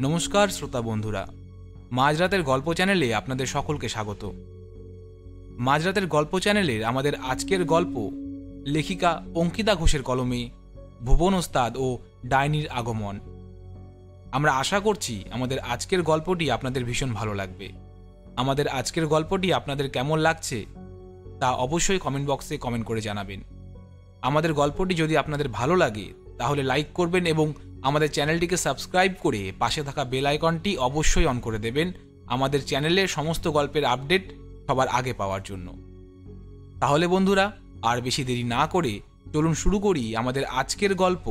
নমস্কার শ্রোতা বন্ধুরা, মাঝরাতের গল্প চ্যানেলে আপনাদের সকলকে স্বাগত। মাঝরাতের গল্প চ্যানেলের আমাদের আজকের গল্প লেখিকা অঙ্কিতা ঘোষের কলমে ভুবন ওস্তাদ ও ডাইনির আগমন। আমরা আশা করছি আমাদের আজকের গল্পটি আপনাদের ভীষণ ভালো লাগবে। আমাদের আজকের গল্পটি আপনাদের কেমন লাগছে তা অবশ্যই কমেন্ট বক্সে কমেন্ট করে জানাবেন। আমাদের গল্পটি যদি আপনাদের ভালো লাগে তাহলে লাইক করবেন এবং আমাদের চ্যানেলটিকে সাবস্ক্রাইব করে পাশে থাকা বেল আইকনটি অবশ্যই অন করে দেবেন আমাদের চ্যানেলের সমস্ত গল্পের আপডেট সবার আগে পাওয়ার জন্য। তাহলে বন্ধুরা, আর বেশি দেরি না করে চলুন শুরু করি আমাদের আজকের গল্প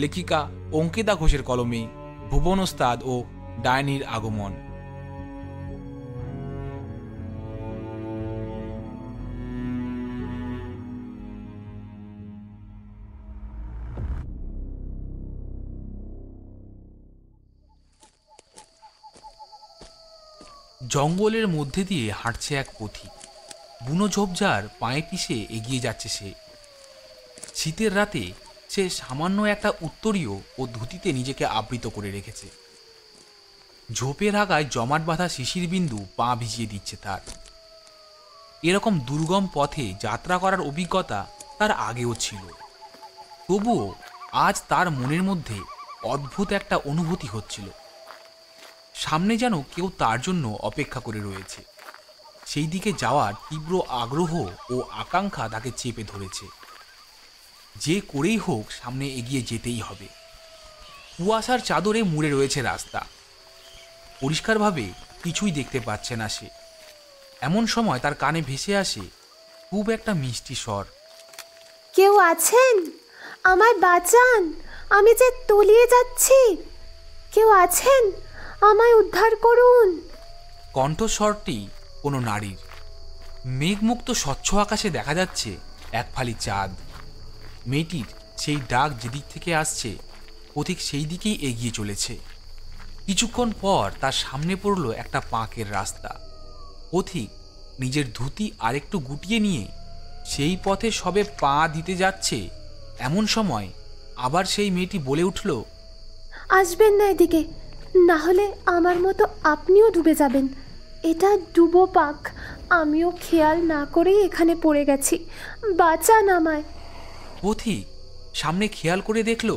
লেখিকা অঙ্কিতা ঘোষের কলমে ভুবন ওস্তাদ ও ডাইনির আগমন। জঙ্গলের মধ্যে দিয়ে হাঁটছে এক পথিক। বুনো ঝোপঝাড় পায়ে পিষে এগিয়ে যাচ্ছে সে। শীতের রাতে সে সামান্য একটা উত্তরীয় ও ধুতিতে নিজেকে আবৃত করে রেখেছে। ঝোপের আগায় জমাট বাঁধা শিশির বিন্দু পা ভিজিয়ে দিচ্ছে তার। এরকম দুর্গম পথে যাত্রা করার অভিজ্ঞতা তার আগেও ছিল, তবুও আজ তার মনের মধ্যে অদ্ভুত একটা অনুভূতি হচ্ছিল। সামনে যেন কেউ তার জন্য অপেক্ষা করে রয়েছে। সেই দিকে যাওয়ার তীব্র আগ্রহ ও আকাঙ্ক্ষা তাকে চেপে ধরেছে। যে করেই হোক সামনে এগিয়ে যেতেই হবে। কুয়াশার চাদরে মুড়ে রয়েছে রাস্তা, পরিষ্কারভাবে কিছুই দেখতে পাচ্ছে না সে। এমন সময় তার কানে ভেসে আসে খুব একটা মিষ্টি স্বর। কেউ আছেন? আমায় বাঁচান, আমি যে তলিয়ে যাচ্ছি। কেউ আছেন? আমায় উদ্ধার করুন। কণ্ঠস্বরটি কোনো নারীর। মেঘমুক্ত স্বচ্ছ আকাশে দেখা যাচ্ছে এক ফালি চাঁদ। মেয়েটির সেই ডাক যেদিক থেকে আসছে পথিক সেই দিকেই এগিয়ে চলেছে। কিছুক্ষণ পর তার সামনে পড়ল একটা পাঁকের রাস্তা। পথিক নিজের ধুতি আরেকটু গুটিয়ে নিয়ে সেই পথে সবে পা দিতে যাচ্ছে, এমন সময় আবার সেই মেয়েটি বলে উঠল, আসবেন না এদিকে, না হলে আমার মতো আপনিও ডুবে যাবেন। এটা ডুবো পাক, আমিও খেয়াল না করেই এখানে পড়ে গেছি, বাঁচান আমায়। পথিক সামনে খেয়াল করে দেখল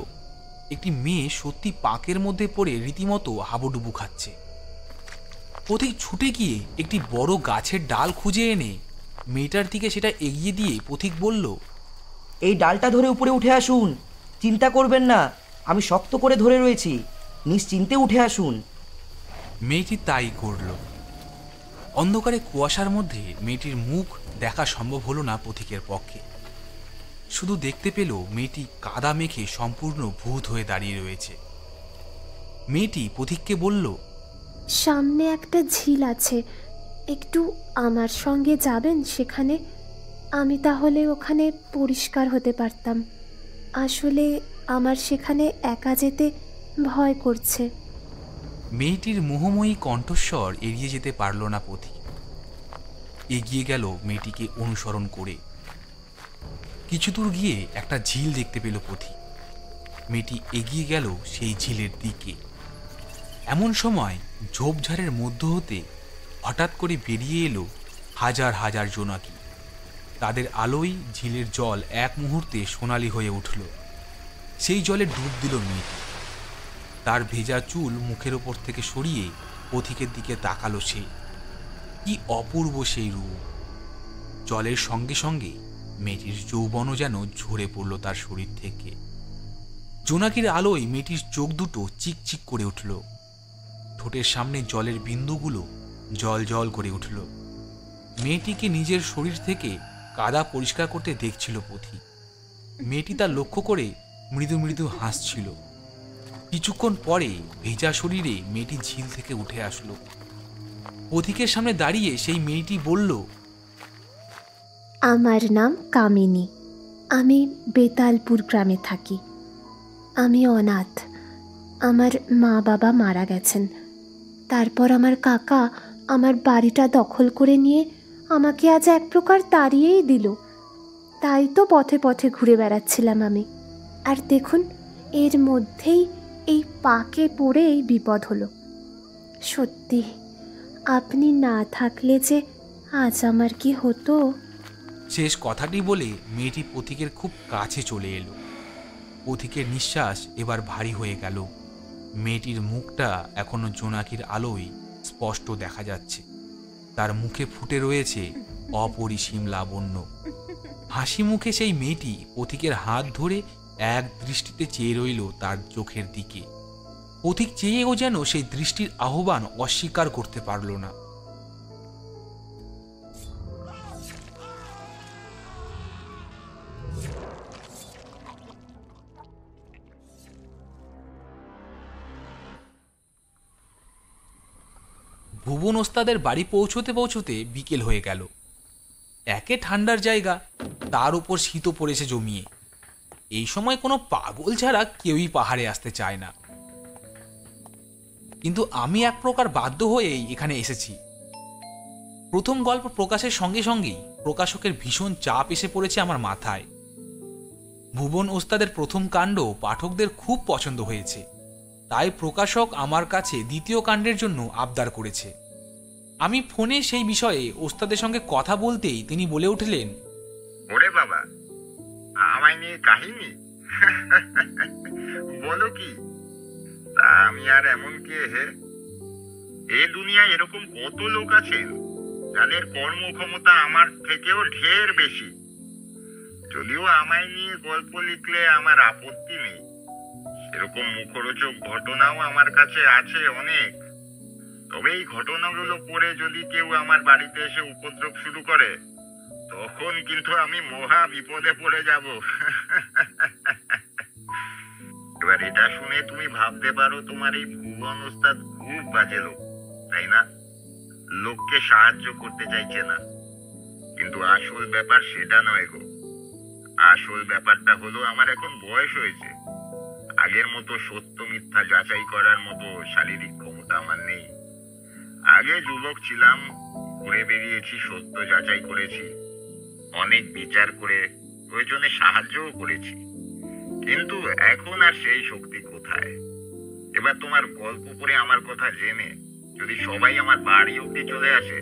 একটি মেয়ে সত্যি পাঁকের মধ্যে পড়ে রীতিমতো হাবুডুবু খাচ্ছে। পথিক ছুটে গিয়ে একটি বড় গাছের ডাল খুঁজে এনে মেয়েটার দিকে সেটা এগিয়ে দিয়ে পথিক বলল, এই ডালটা ধরে উপরে উঠে আসুন, চিন্তা করবেন না, আমি শক্ত করে ধরে রয়েছি, নিশ্চিন্তে উঠে আসুন। মেয়েটি তাই করল। অন্ধকারে কুয়াশার মধ্যে মেয়েটির মুখ দেখা সম্ভব হলো না পথিকের পক্ষে। শুধু দেখতে পেল মেয়েটি কাদা মেখে সম্পূর্ণ ভূত হয়ে দাঁড়িয়ে রয়েছে। মেয়েটি পথিককে বলল, সামনে একটা ঝিল আছে, একটু আমার সঙ্গে যাবেন সেখানে? আমি তাহলে ওখানে পরিষ্কার হতে পারতাম। আসলে আমার সেখানে একা যেতে ভয় করছে। মেয়েটির মোহময়ী কণ্ঠস্বর এড়িয়ে যেতে পারল না পথিক। এগিয়ে গেল মেয়েটিকে অনুসরণ করে। কিছু দূর গিয়ে একটা ঝিল দেখতে পেল পথিক। মেয়েটি এগিয়ে গেল সেই ঝিলের দিকে। এমন সময় ঝোপঝাড়ের মধ্য হতে হঠাৎ করে বেরিয়ে এলো হাজার হাজার জোনাকি। তাদের আলোয় ঝিলের জল এক মুহূর্তে সোনালি হয়ে উঠল। সেই জলে ডুব দিল মেয়েটি। তার ভেজা চুল মুখের ওপর থেকে সরিয়ে পথিকের দিকে তাকালো সে। কি অপূর্ব সেই রূপ! জলের সঙ্গে সঙ্গে মেয়েটির যৌবনও যেন ঝরে পড়ল তার শরীর থেকে। জোনাকির আলোয় মেয়েটির চোখ দুটো চিকচিক করে উঠল। ঠোঁটের সামনে জলের বিন্দুগুলো জল জল করে উঠল। মেয়েটিকে নিজের শরীর থেকে কাদা পরিষ্কার করতে দেখছিল পথিক। মেয়েটি তা লক্ষ্য করে মৃদু মৃদু হাসছিল। কিছুক্ষণ পরে ভেজা শরীরে মেয়েটি ঝিল থেকে উঠে আসলো। পথিকের সামনে দাঁড়িয়ে সেই মেয়েটি বলল, আমার নাম কামিনী, আমি বেতালপুর গ্রামে থাকি। আমি অনাথ, আমার মা বাবা মারা গেছেন। তারপর আমার কাকা আমার বাড়িটা দখল করে নিয়ে আমাকে আজ এক প্রকার তাড়িয়েই দিল। তাই তো পথে পথে ঘুরে বেড়াচ্ছিলাম আমি। আর দেখুন, এর মধ্যেই এই পাকে পড়েই বিপদ হলো। সত্যি আপনি না থাকলে যে আজ আমার কি হতো। শেষ কথাটি বলে মেয়েটি পথিকের খুব কাছে চলে এলো। পথিকের নিঃশ্বাস এবার ভারী হয়ে গেল। মেয়েটির মুখটা এখনো জোনাকির আলোয় স্পষ্ট দেখা যাচ্ছে। তার মুখে ফুটে রয়েছে অপরিসীম লাবণ্য। হাসি মুখে সেই মেয়েটি পথিকের হাত ধরে এক দৃষ্টিতে চেয়ে রইল তার চোখের দিকে। পথিক চেয়েও যেন সেই দৃষ্টির আহ্বান অস্বীকার করতে পারল না। ভুবন ওস্তাদের বাড়ি পৌঁছতে পৌঁছতে বিকেল হয়ে গেল। একে ঠান্ডার জায়গা, তার উপর শীতও পড়েছে জমিয়ে। এই সময় কোনো পাগল ছাড়া কেউই পাহাড়ে আসতে চায় না, কিন্তু আমি এক প্রকার বাধ্য হয়েই এখানে এসেছি। প্রথম গল্প প্রকাশের সঙ্গে সঙ্গেই প্রকাশকের ভীষণ চাপ এসে পড়েছে আমার মাথায়। ভুবন ওস্তাদের প্রথম কাণ্ড পাঠকদের খুব পছন্দ হয়েছে, তাই প্রকাশক আমার কাছে দ্বিতীয় কাণ্ডের জন্য আবদার করেছে। আমি ফোনে সেই বিষয়ে ওস্তাদের সঙ্গে কথা বলতেই তিনি বলে উঠলেন, ওরে বাবা, আমায় নিয়ে কাহিনী বলো কি? তা আমি আর এমন কে হে? এ দুনিয়ায় এরকম কত লোক আছেন যাদের কর্মক্ষমতা আমার থেকেও ঢের বেশি। যদিও আমায় নিয়ে গল্প লিখলে আমার আপত্তি নেই, এরকম মুখরোচক ঘটনাও আমার কাছে আছে অনেক। তবে এই ঘটনাগুলো পড়ে যদি কেউ আমার বাড়িতে এসে উপদ্রব শুরু করে, তখন কিন্তু আমি মহা বিপদে পড়ে যাব। এবার এটা শুনে তুমি ভাবতে পারো তোমার এই ভুবন ওস্তাদ খুব বাজে লোক, তাই না? লোককে সাহায্য করতে চাইছে না, কিন্তু আসল ব্যাপার সেটা নয় গো। আসল ব্যাপারটা হলো আমার এখন বয়স হয়েছে, আগের মতো সত্য মিথ্যা যাচাই করার মতো শারীরিক ক্ষমতা আমার নেই। আগে যুবক ছিলাম, ঘুরে বেরিয়েছি, সত্য যাচাই করেছি, অনেক বিচার করে প্রয়োজনে সাহায্যও করেছি, কিন্তু এখন আর সেই শক্তি কোথায়? এবার তোমার গল্প পড়ে আমার কথা জেনে যদি সবাই আমার বাড়ি অব্দি চলে আসে,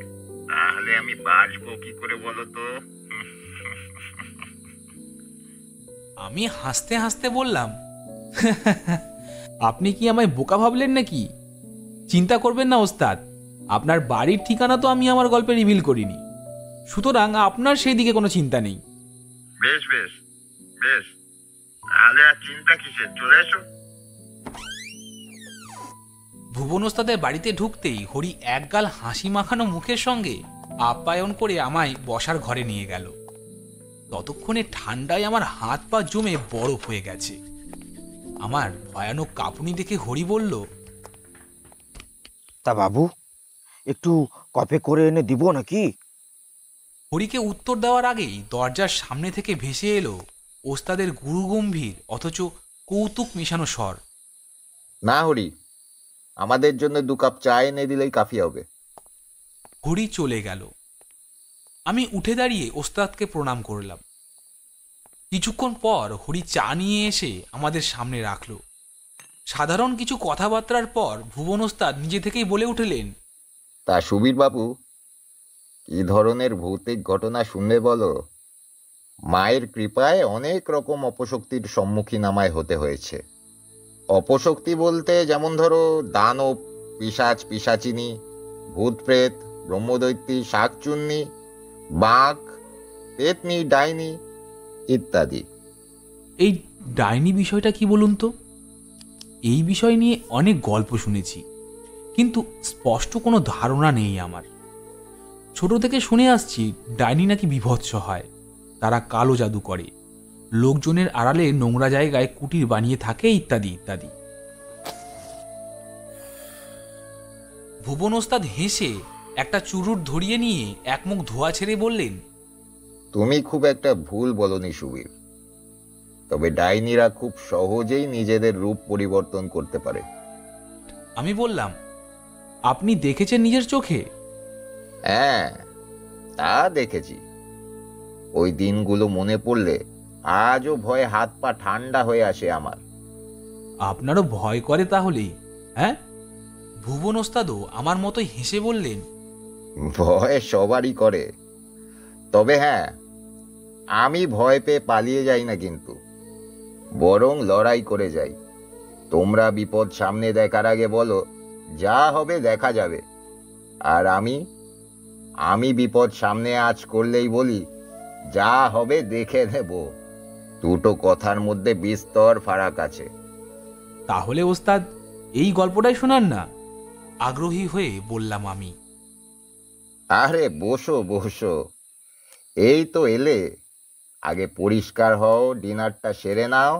তাহলে আমি বাঁচবো কি করে বলো তো? আমি হাসতে হাসতে বললাম, আপনি কি আমায় বোকা ভাবলেন নাকি? চিন্তা করবেন না ওস্তাদ, আপনার বাড়ির ঠিকানা তো আমি আমার গল্পে রিভিল করিনি, সুতরাং আপনার সেই দিকে কোনো চিন্তা নেই। বেশ বেশ বেশ, তাহলে আর চিন্তা কিসের, চলে এসো। ভুবন ওস্তাদের বাড়িতে ঢুকতেই হরি একগাল হাসি মাখানো মুখের সঙ্গে আপ্যায়ন করে আমায় বসার ঘরে নিয়ে গেল। ততক্ষণে ঠান্ডায় আমার হাত পা জমে বরফ হয়ে গেছে। আমার ভয়ানক কাঁপুনি দেখে হরি বলল, তা বাবু, একটু কফি করে এনে দিব নাকি? হরিকে উত্তর দেওয়ার আগেই দরজার সামনে থেকে ভেসে এলো ওস্তাদের গুরুগম্ভীর অথচ কৌতুক মেশানো স্বর। না হরি, আমাদের জন্য 2 কাপ চা এনে দিলেই কাফি হবে। হরি চলে গেল। আমি উঠে দাঁড়িয়ে ওস্তাদকে প্রণাম করলাম। কিছুক্ষণ পর হরি চা নিয়ে এসে আমাদের সামনে রাখল। সাধারণ কিছু কথাবার্তার পর ভুবন ওস্তাদ নিজে থেকেই বলে উঠলেন, তা সুবীর বাবু, কি ধরনের ভৌতিক ঘটনা শুনবে বলো? মায়ের কৃপায় অনেক রকম অপশক্তির সম্মুখীন আমায় হতে হয়েছে। অপশক্তি বলতে যেমন ধরো দানব, পিশাচ পিশাচিনী, ভূত প্রেত, ব্রহ্মদৈত্যী, শাকচুন্নি, বাঘ, পেতনি, ডাইনি ইত্যাদি। এই ডাইনি বিষয়টা কি বলুন তো? এই বিষয় নিয়ে অনেক গল্প শুনেছি, কিন্তু স্পষ্ট কোনো ধারণা নেই আমার। ছোট থেকে শুনে আসছি ডাইনি নাকি বীভৎস হয়, তারা কালো জাদু করে, লোকজনের আড়ালে নোংরা জায়গায় কুটির বানিয়ে থাকে ইত্যাদি ইত্যাদি। ভুবন ওস্তাদ হেসে একটা চুরুট ধরিয়ে নিয়ে এক মুখ ধোয়া ছেড়ে বললেন, তুমি খুব একটা ভুল বলনি সুবীর, তবে ডাইনিরা খুব সহজেই নিজেদের রূপ পরিবর্তন করতে পারে। আমি বললাম, আপনি দেখেছেন নিজের চোখে? হ্যাঁ, তা দেখেছি। ওই দিনগুলো মনে পড়লে আজও ভয়ে হাত পা ঠান্ডা হয়ে আসে আমার। আপনারও ভয় করে তাহলেই, হ্যাঁ? ভুবন ওস্তাদও আমার মতোই হেসে বললেন, ভয় সবারই করে, তবে হ্যাঁ, আমি ভয় পেয়ে পালিয়ে যাই না, কিন্তু বরং লড়াই করে যাই। তোমরা বিপদ সামনে দেখার আগে বলো যা হবে দেখা যাবে, আর আমি বিপদ সামনে আজ করলেই বলি যা হবে দেখে নেব। দুটো কথার মধ্যে বিস্তর ফারাক আছে। তাহলে ওস্তাদ এই গল্পটাই শোনান না, আগ্রহী হয়ে বললাম আমি। আরে বসো বসো, এই তো এলে, আগে পরিষ্কার হও, ডিনারটা সেরে নাও,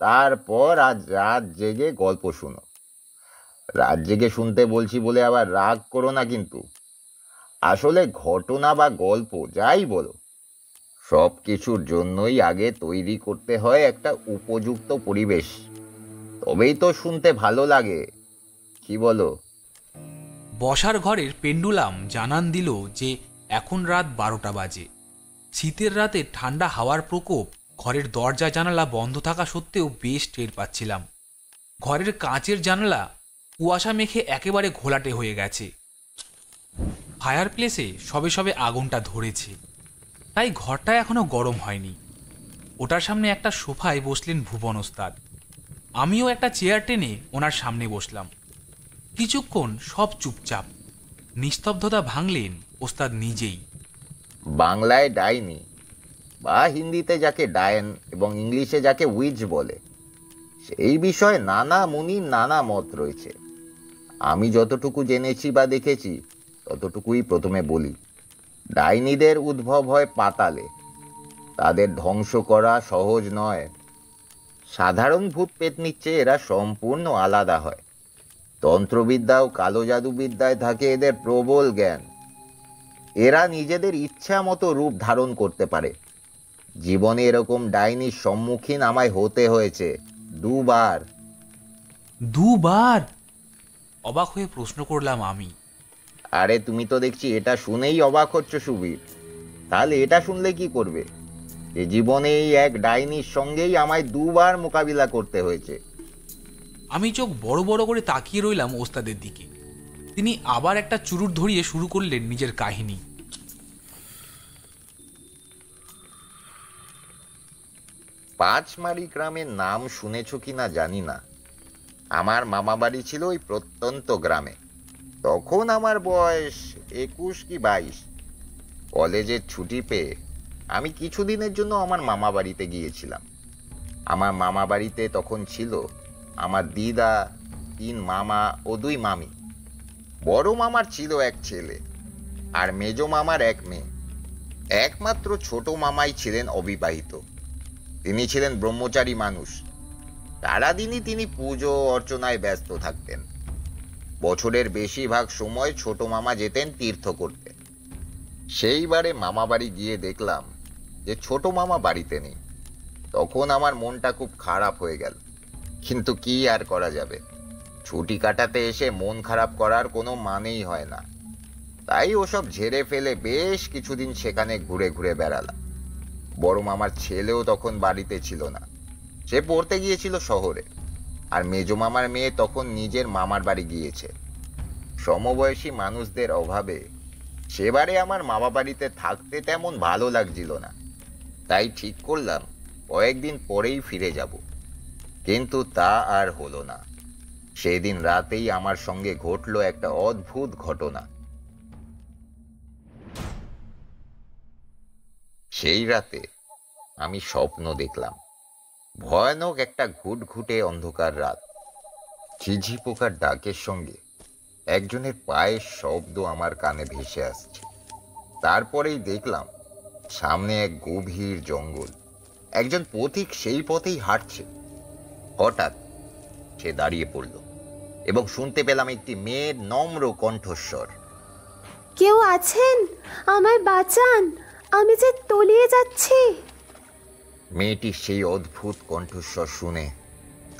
তারপর আজ রাত জেগে গল্প শুনো। রাত জেগে শুনতে বলছি বলে আবার রাগ করো না কিন্তু। আসলে ঘটনা বা গল্প যাই বলো, সব কিছুর জন্যই আগে তৈরি করতে হয় একটা উপযুক্ত পরিবেশ, তবেই তো শুনতে ভালো লাগে, কি বলো? বসার ঘরের পেন্ডুলাম জানান দিল যে এখন রাত 12টা বাজে। শীতের রাতে ঠান্ডা হাওয়ার প্রকোপ ঘরের দরজা জানালা বন্ধ থাকা সত্ত্বেও বেশ টের পাচ্ছিলাম। ঘরের কাঁচের জানালা কুয়াশা মেখে একেবারে ঘোলাটে হয়ে গেছে। ফায়ার প্লেসে সবে সবে আগুনটা ধরেছে, তাই ঘরটা এখনো গরম হয়নি। ওটার সামনে একটা সোফায় বসলেন ভুবন ওস্তাদ। আমিও একটা চেয়ার টেনে ওনার সামনে বসলাম। কিছুক্ষণ সব চুপচাপ, নিস্তব্ধতা ভাঙলেন ওস্তাদ নিজেই। বাংলায় ডাইনি বা হিন্দিতে যাকে ডায়েন এবং ইংলিশে যাকে উইচ বলে, সেই বিষয়ে নানা মুনির নানা মত রয়েছে। আমি যতটুকু জেনেছি বা দেখেছি ততটুকুই প্রথমে বলি। ডাইনিদের উদ্ভব হয় পাতালে। তাদের ধ্বংস করা সহজ নয়। সাধারণ ভূত পেতনির চেয়ে এরা সম্পূর্ণ আলাদা হয়। তন্ত্রবিদ্যা ও কালো জাদুবিদ্যায় থাকে এদের প্রবল জ্ঞান। এরা নিজেদের ইচ্ছা মতো রূপ ধারণ করতে পারে। জীবনে এরকম ডাইনির সম্মুখীন আমায় হতে হয়েছে 2 বার। 2 বার? অবাক হয়ে প্রশ্ন করলাম আমি। আরে তুমি তো দেখছি এটা শুনেই অবাক হচ্ছ সুবীর, তাহলে এটা শুনলে কি করবে? যে জীবনে এই এক ডাইনির সঙ্গেই আমায় 2 বার মোকাবিলা করতে হয়েছে। আমি চোখ বড় বড় করে তাকিয়ে রইলাম ওস্তাদের দিকে। তিনি আবার একটা চুরুট ধরিয়ে শুরু করলেন নিজের কাহিনী। পাঁচমারি গ্রামের নাম শুনেছ কিনা জানি না। আমার মামা বাড়ি ছিল ওই প্রত্যন্ত গ্রামে। তখন আমার বয়স 21 কি 22। কলেজের ছুটি পেয়ে আমি কিছুদিনের জন্য আমার মামা বাড়িতে গিয়েছিলাম। আমার মামা বাড়িতে তখন ছিল আমার দিদা, 3 মামা ও 2 মামি। বড় মামার ছিল এক ছেলে আর মেজো মামার এক মেয়ে। একমাত্র ছোট মামাই ছিলেন অবিবাহিত। তিনি ছিলেন ব্রহ্মচারী মানুষ। সারাদিনই তিনি পুজো অর্চনায় ব্যস্ত থাকতেন। বছরের বেশিরভাগ সময় ছোট মামা যেতেন তীর্থ করতে। সেইবারে মামা বাড়ি গিয়ে দেখলাম যে ছোট মামা বাড়িতে নেই। তখন আমার মনটা খুব খারাপ হয়ে গেল, কিন্তু কি আর করা যাবে? ছুটি কাটাতে এসে মন খারাপ করার কোনো মানেই হয় না। তাই ওসব ঝেড়ে ফেলে বেশ কিছুদিন সেখানে ঘুরে ঘুরে বেড়ালাম। বড় মামার ছেলেও তখন বাড়িতে ছিল না, সে পড়তে গিয়েছিল শহরে। আর মেজো মামার মেয়ে তখন নিজের মামার বাড়ি গিয়েছে। সমবয়সী মানুষদের অভাবে সেবারে আমার মামা বাড়িতে থাকতে তেমন ভালো লাগছিল না। তাই ঠিক করলাম কয়েকদিন পরেই ফিরে যাব। কিন্তু তা আর হলো না। সেদিন রাতেই আমার সঙ্গে ঘটল একটা অদ্ভুত ঘটনা। সেই রাতে আমি স্বপ্ন দেখলাম। ভয়ানক একটা ঘুটঘুটে অন্ধকার রাত। ঝিঝি পোকার ডাকের সঙ্গে একজনের পায়ের শব্দ আমার কানে ভেসে আসছে। তারপরেই দেখলাম সামনে এক গভীর জঙ্গল। একজন পথিক সেই পথেই হাঁটছে। হঠাৎ সে দাঁড়িয়ে পড়ল এবং শুনতে পেলাম একটি মেয়ের নম্র কণ্ঠস্বর। কেউ আছেন? আমায় বাঁচান, আমি যে তলিয়ে যাচ্ছি। মেয়েটির সেই অদ্ভুত কণ্ঠস্বর শুনে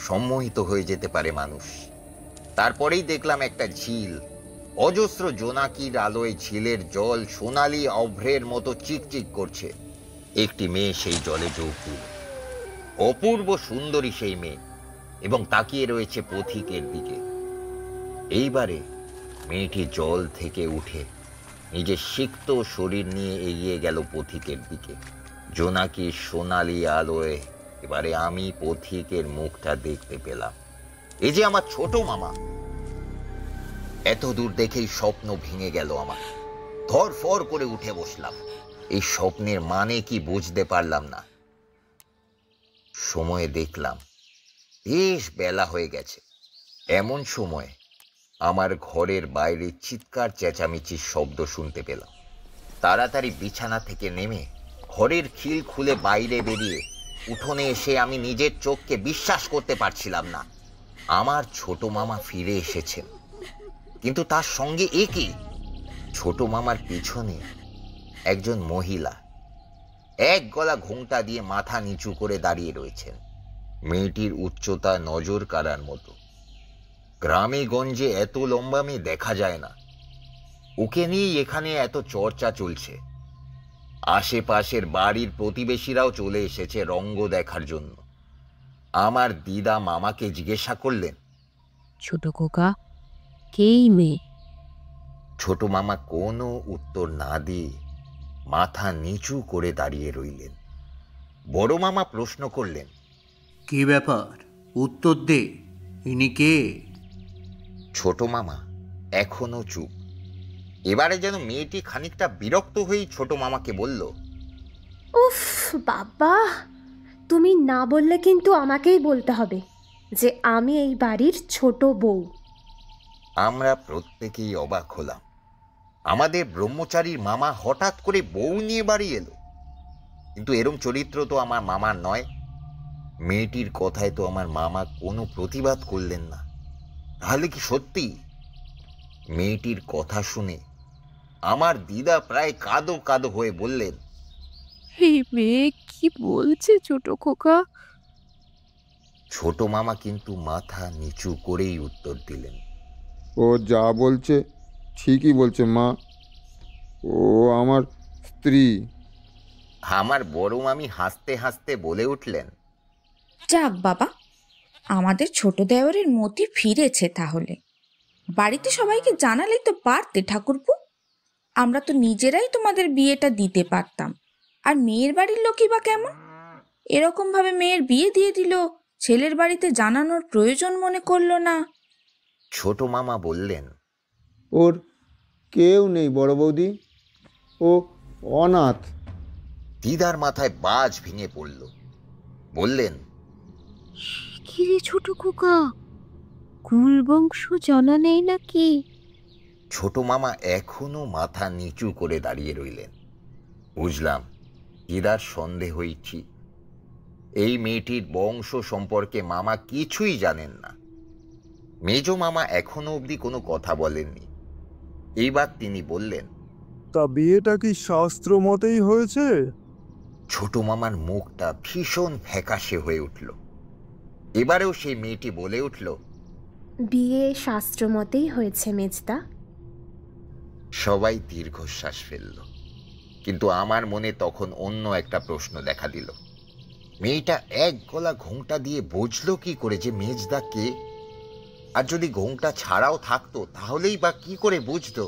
সম্মোহিত হয়ে যেতে পারে মানুষ। তারপরেই দেখলাম একটা ঝিল। অজস্র জোনাকির আলোয় ঝিলের জল সোনালি অভ্রের মতো চিকচিক করছে। একটি মেয়ে সেই জলে যোগ দিল। অপূর্ব সুন্দরী সেই মেয়ে। এবং তাকিয়ে রয়েছে পথিকের দিকে। এইবারে মেয়েটি জল থেকে উঠে নিজের সিক্ত শরীর নিয়ে এগিয়ে গেল পথিকের দিকে। জোনাকির সোনালি আলোয় এবারে আমি পথিকের মুখটা দেখতে পেলাম। এই যে আমার ছোট মামা। এত দূর দেখেই স্বপ্ন ভেঙে গেল আমার। ধরফর করে উঠে বসলাম। এই স্বপ্নের মানে কি বুঝতে পারলাম না। সময়ে দেখলাম বেশ বেলা হয়ে গেছে। এমন সময় আমার ঘরের বাইরে চিৎকার চেঁচামেচির শব্দ শুনতে পেলাম। তাড়াতাড়ি বিছানা থেকে নেমে ঘরের খিল খুলে বাইরে বেরিয়ে উঠোনে এসে আমি নিজের চোখকে বিশ্বাস করতে পারছিলাম না। আমার ছোট মামা ফিরে এসেছেন, কিন্তু তার সঙ্গে একে ছোট মামার পিছনে একজন মহিলা এক গলা ঘোমটা দিয়ে মাথা নিচু করে দাঁড়িয়ে রয়েছেন। মেয়েটির উচ্চতা নজর কাড়ার মতো। গ্রামে গঞ্জে এত লম্বা মেয়ে দেখা যায় না। ওকে নিয়েই এখানে এত চর্চা চলছে। আশেপাশের বাড়ির প্রতিবেশীরাও চলে এসেছে রঙ্গ দেখার জন্য। আমার দিদা মামাকে জিজ্ঞাসা করলেন, ছোট খোকা, কেই মেয়ে? ছোট মামা কোনো উত্তর না দিয়ে মাথা নিচু করে দাঁড়িয়ে রইলেন। বড় মামা প্রশ্ন করলেন, কি ব্যাপার, উত্তর দে, ইনি কে? ছোট মামা এখনো চুপ। এবারে যেন মেয়েটি খানিকটা বিরক্ত হয়েই ছোট মামাকে বলল, উফ বাবা, তুমি না বললে কিন্তু আমাকেই বলতে হবে যে আমি এই বাড়ির ছোট বউ। আমরা প্রত্যেকেই অবাক হলাম। আমাদের ব্রহ্মচারীর মামা হঠাৎ করে বউ নিয়ে বাড়ি এলো। কিন্তু এরম চরিত্র তো আমার মামার নয়। মেয়েটির কথায় তো আমার মামা কোনো প্রতিবাদ করলেন না। তাহলে কি সত্যি? মেয়েটির কথা শুনে আমার দিদা প্রায় কাঁদো কাঁদো হয়ে বললেন, এই মেয়ে কি বলছে ছোট খোকা? ছোট মামা কিন্তু মাথা নিচু করেই উত্তর দিলেন, ও যা বলছে ঠিকই বলছে মা, ও আমার স্ত্রী। আমার বড় মামি হাসতে হাসতে বলে উঠলেন, যাক বাবা, আমাদের ছোট দেওরের মতি ফিরেছে তাহলে। বাড়িতে সবাইকে জানালেই তো পারতে ঠাকুরপো। আমরা তো নিজেরাই তোমাদের বিয়েটা দিতে পারতাম। আর মেয়ের বাড়ির লোকই বা কেমন? এরকম ভাবে মেয়ের বিয়ে দিয়ে দিল, ছেলের বাড়িতে জানানোর প্রয়োজন মনে করলো না। ছোট মামা বললেন, ওর কেউ নেই বড় বৌদি, ও অনাথ। দিদার মাথায় বাজ ভেঙে পড়ল। বললেন, কি রে ছোট খোকা, কুল বংশ জানা নেই নাকি? ছোট মামা এখনো মাথা নিচু করে দাঁড়িয়ে রইলেন। বুঝলাম দিদার সন্দেহই ঠিক। এই মেয়েটির বংশ সম্পর্কে মামা কিছুই জানেন না। মেজ মামা এখনো অবধি কোনো কথা বলেননি। এইবার তিনি বললেন, তা বিয়েটা কি শাস্ত্র মতেই হয়েছে? ছোট মামার মুখটা ভীষণ ফ্যাকাশে হয়ে উঠল। এবারেও সেই মেয়েটি বলে উঠল, বিয়ে শাস্ত্র মতেই হয়েছে মেজদা। সবাই দীর্ঘশ্বাস ফেলল। কিন্তু আমার মনে তখন অন্য একটা প্রশ্ন দেখা দিল। মেয়েটা এক গলা ঘোমটা দিয়ে বুঝলো কি করে যে মেজদা কে? আর যদি ঘোমটা ছাড়াও থাকতো তাহলেই বা কি করে বুঝতো?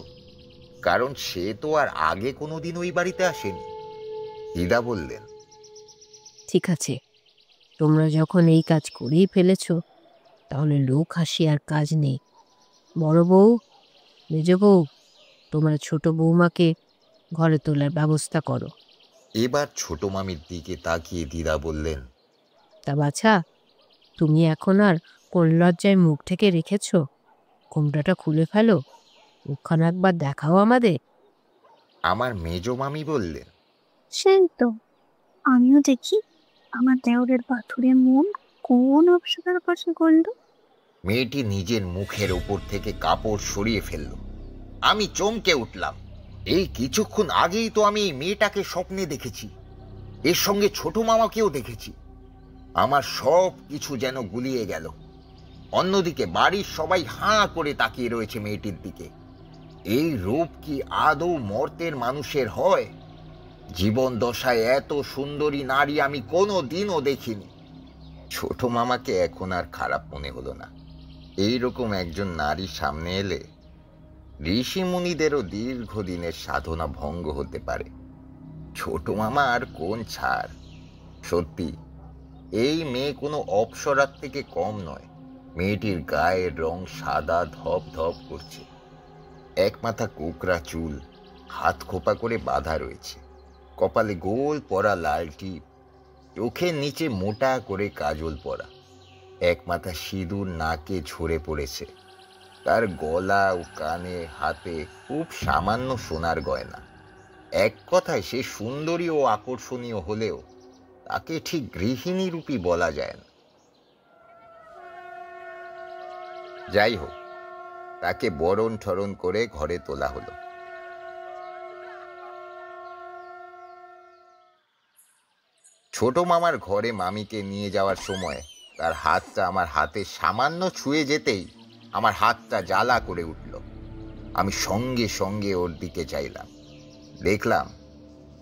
কারণ সে তো আর আগে কোনোদিন ওই বাড়িতে আসেনি। দিদা বললেন, ঠিক আছে, তোমরা যখন এই কাজ করেই ফেলেছ, তাহলে লোক হাসি আর কাজ নেই। বড় বউ, মেজ বউ, তোমরা ছোট বৌমাকে ঘরে তোলার ব্যবস্থা করো। এবার ছোট মামির দিকে তাকিয়ে দিদা বললেন, তা বাছা, তুমি এখন আর কোন লজ্জায় মুখ থেকে রেখেছ? ঘোমটাটা খুলে ফেলো, মুখখানা একবার দেখাও আমাদের। আমার মেজ মামি বললেন, সেই তো, আমিও দেখি আমার দেওরের পাথুরে মন কোন অপসরার পাশে করল। মেয়েটি নিজের মুখের ওপর থেকে কাপড় সরিয়ে ফেলল। আমি চমকে উঠলাম। এই কিছুক্ষণ আগেই তো আমি এই মেয়েটাকে স্বপ্নে দেখেছি, এর সঙ্গে ছোট মামাকেও দেখেছি। আমার সব কিছু যেন গুলিয়ে গেল। অন্যদিকে বাড়ির সবাই হাঁ করে তাকিয়ে রয়েছে মেয়েটির দিকে। এই রূপ কি আদৌ মর্তের মানুষের হয়? জীবন দশায় এত সুন্দরী নারী আমি কোনো দিনও দেখিনি। ছোট মামাকে এখন আর খারাপ মনে হলো না। এইরকম একজন নারী সামনে এলে ঋষি মুনিদেরও দীর্ঘদিনের সাধনা ভঙ্গ হতে পারে। ছোট মামা আর কোন ছাড়। সত্যি এই মেয়ে কোনো অপ্সরার থেকে কম নয়। মেয়েটির গায়ের রং সাদা ধপ ধপ করছে, এক মাথা কোকড়া চুল হাত খোপা করে বাঁধা রয়েছে, কপালে গোল পরা লাল টিপ, চোখের নিচে মোটা করে কাজল পরা, এক মাথা সিঁদুর নাকে ঝরে পড়েছে। তার গলা ও কানে হাতে খুব সামান্য সোনার গয়না। এক কথায় সে সুন্দরী ও আকর্ষণীয় হলেও তাকে ঠিক গৃহিণী রূপী বলা যায় না। যাই হোক, তাকে বরণ ঠরণ করে ঘরে তোলা হলো। ছোট মামার ঘরে মামিকে নিয়ে যাওয়ার সময় তার হাতটা আমার হাতে সামান্য ছুঁয়ে যেতেই আমার হাতটা জ্বালা করে উঠল। আমি সঙ্গে সঙ্গে ওর দিকে চাইলাম। দেখলাম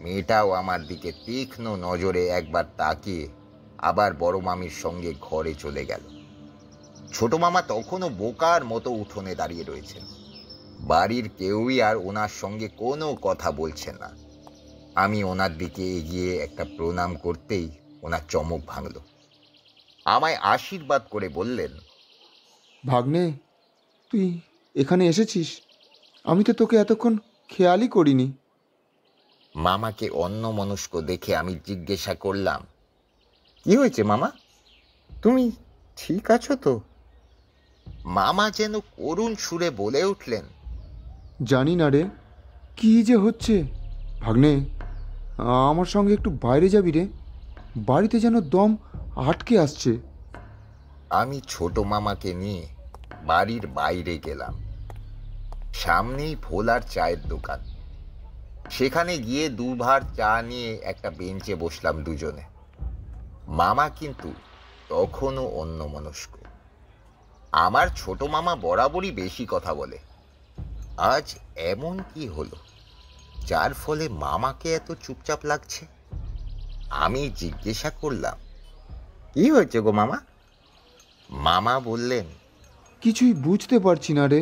মেয়েটাও আমার দিকে তীক্ষ্ণ নজরে একবার তাকিয়ে আবার বড় মামির সঙ্গে ঘরে চলে গেল। ছোট মামা তখনও বোকার মতো উঠোনে দাঁড়িয়ে রয়েছেন। বাড়ির কেউই আর ওনার সঙ্গে কোনো কথা বলছে না। আমি ওনার দিকে এগিয়ে একটা প্রণাম করতেই ওনার চমক ভাঙল। আমায় আশীর্বাদ করে বললেন, ভাগ্নে, তুই এখানে এসেছিস? আমি তো তোকে এতক্ষণ খেয়ালই করিনি। মামাকে অন্যমনস্ক দেখে আমি জিজ্ঞাসা করলাম, কি হয়েছে মামা? তুমি ঠিক আছো তো? মামা যেন করুণ সুরে বলে উঠলেন, জানি না রে, কি যে হচ্ছে। ভাগ্নে, আমার সঙ্গে একটু বাইরে যাবি রে, বাড়িতে যেন দম আটকে আসছে। আমি ছোট মামাকে নিয়ে বাড়ির বাইরে গেলাম। সামনেই ভোলার চায়ের দোকান। সেখানে গিয়ে দুভার চা নিয়ে একটা বেঞ্চে বসলাম দুজনে। মামা কিন্তু তখনও অন্যমনস্ক। আমার ছোট মামা বরাবরই বেশি কথা বলে। আজ এমন কি হলো যার ফলে মামাকে এত চুপচাপ লাগছে? আমি জিজ্ঞাসা করলাম, কি হয়েছে গো মামা? মামা বললেন, কিছুই বুঝতে পারছি না রে,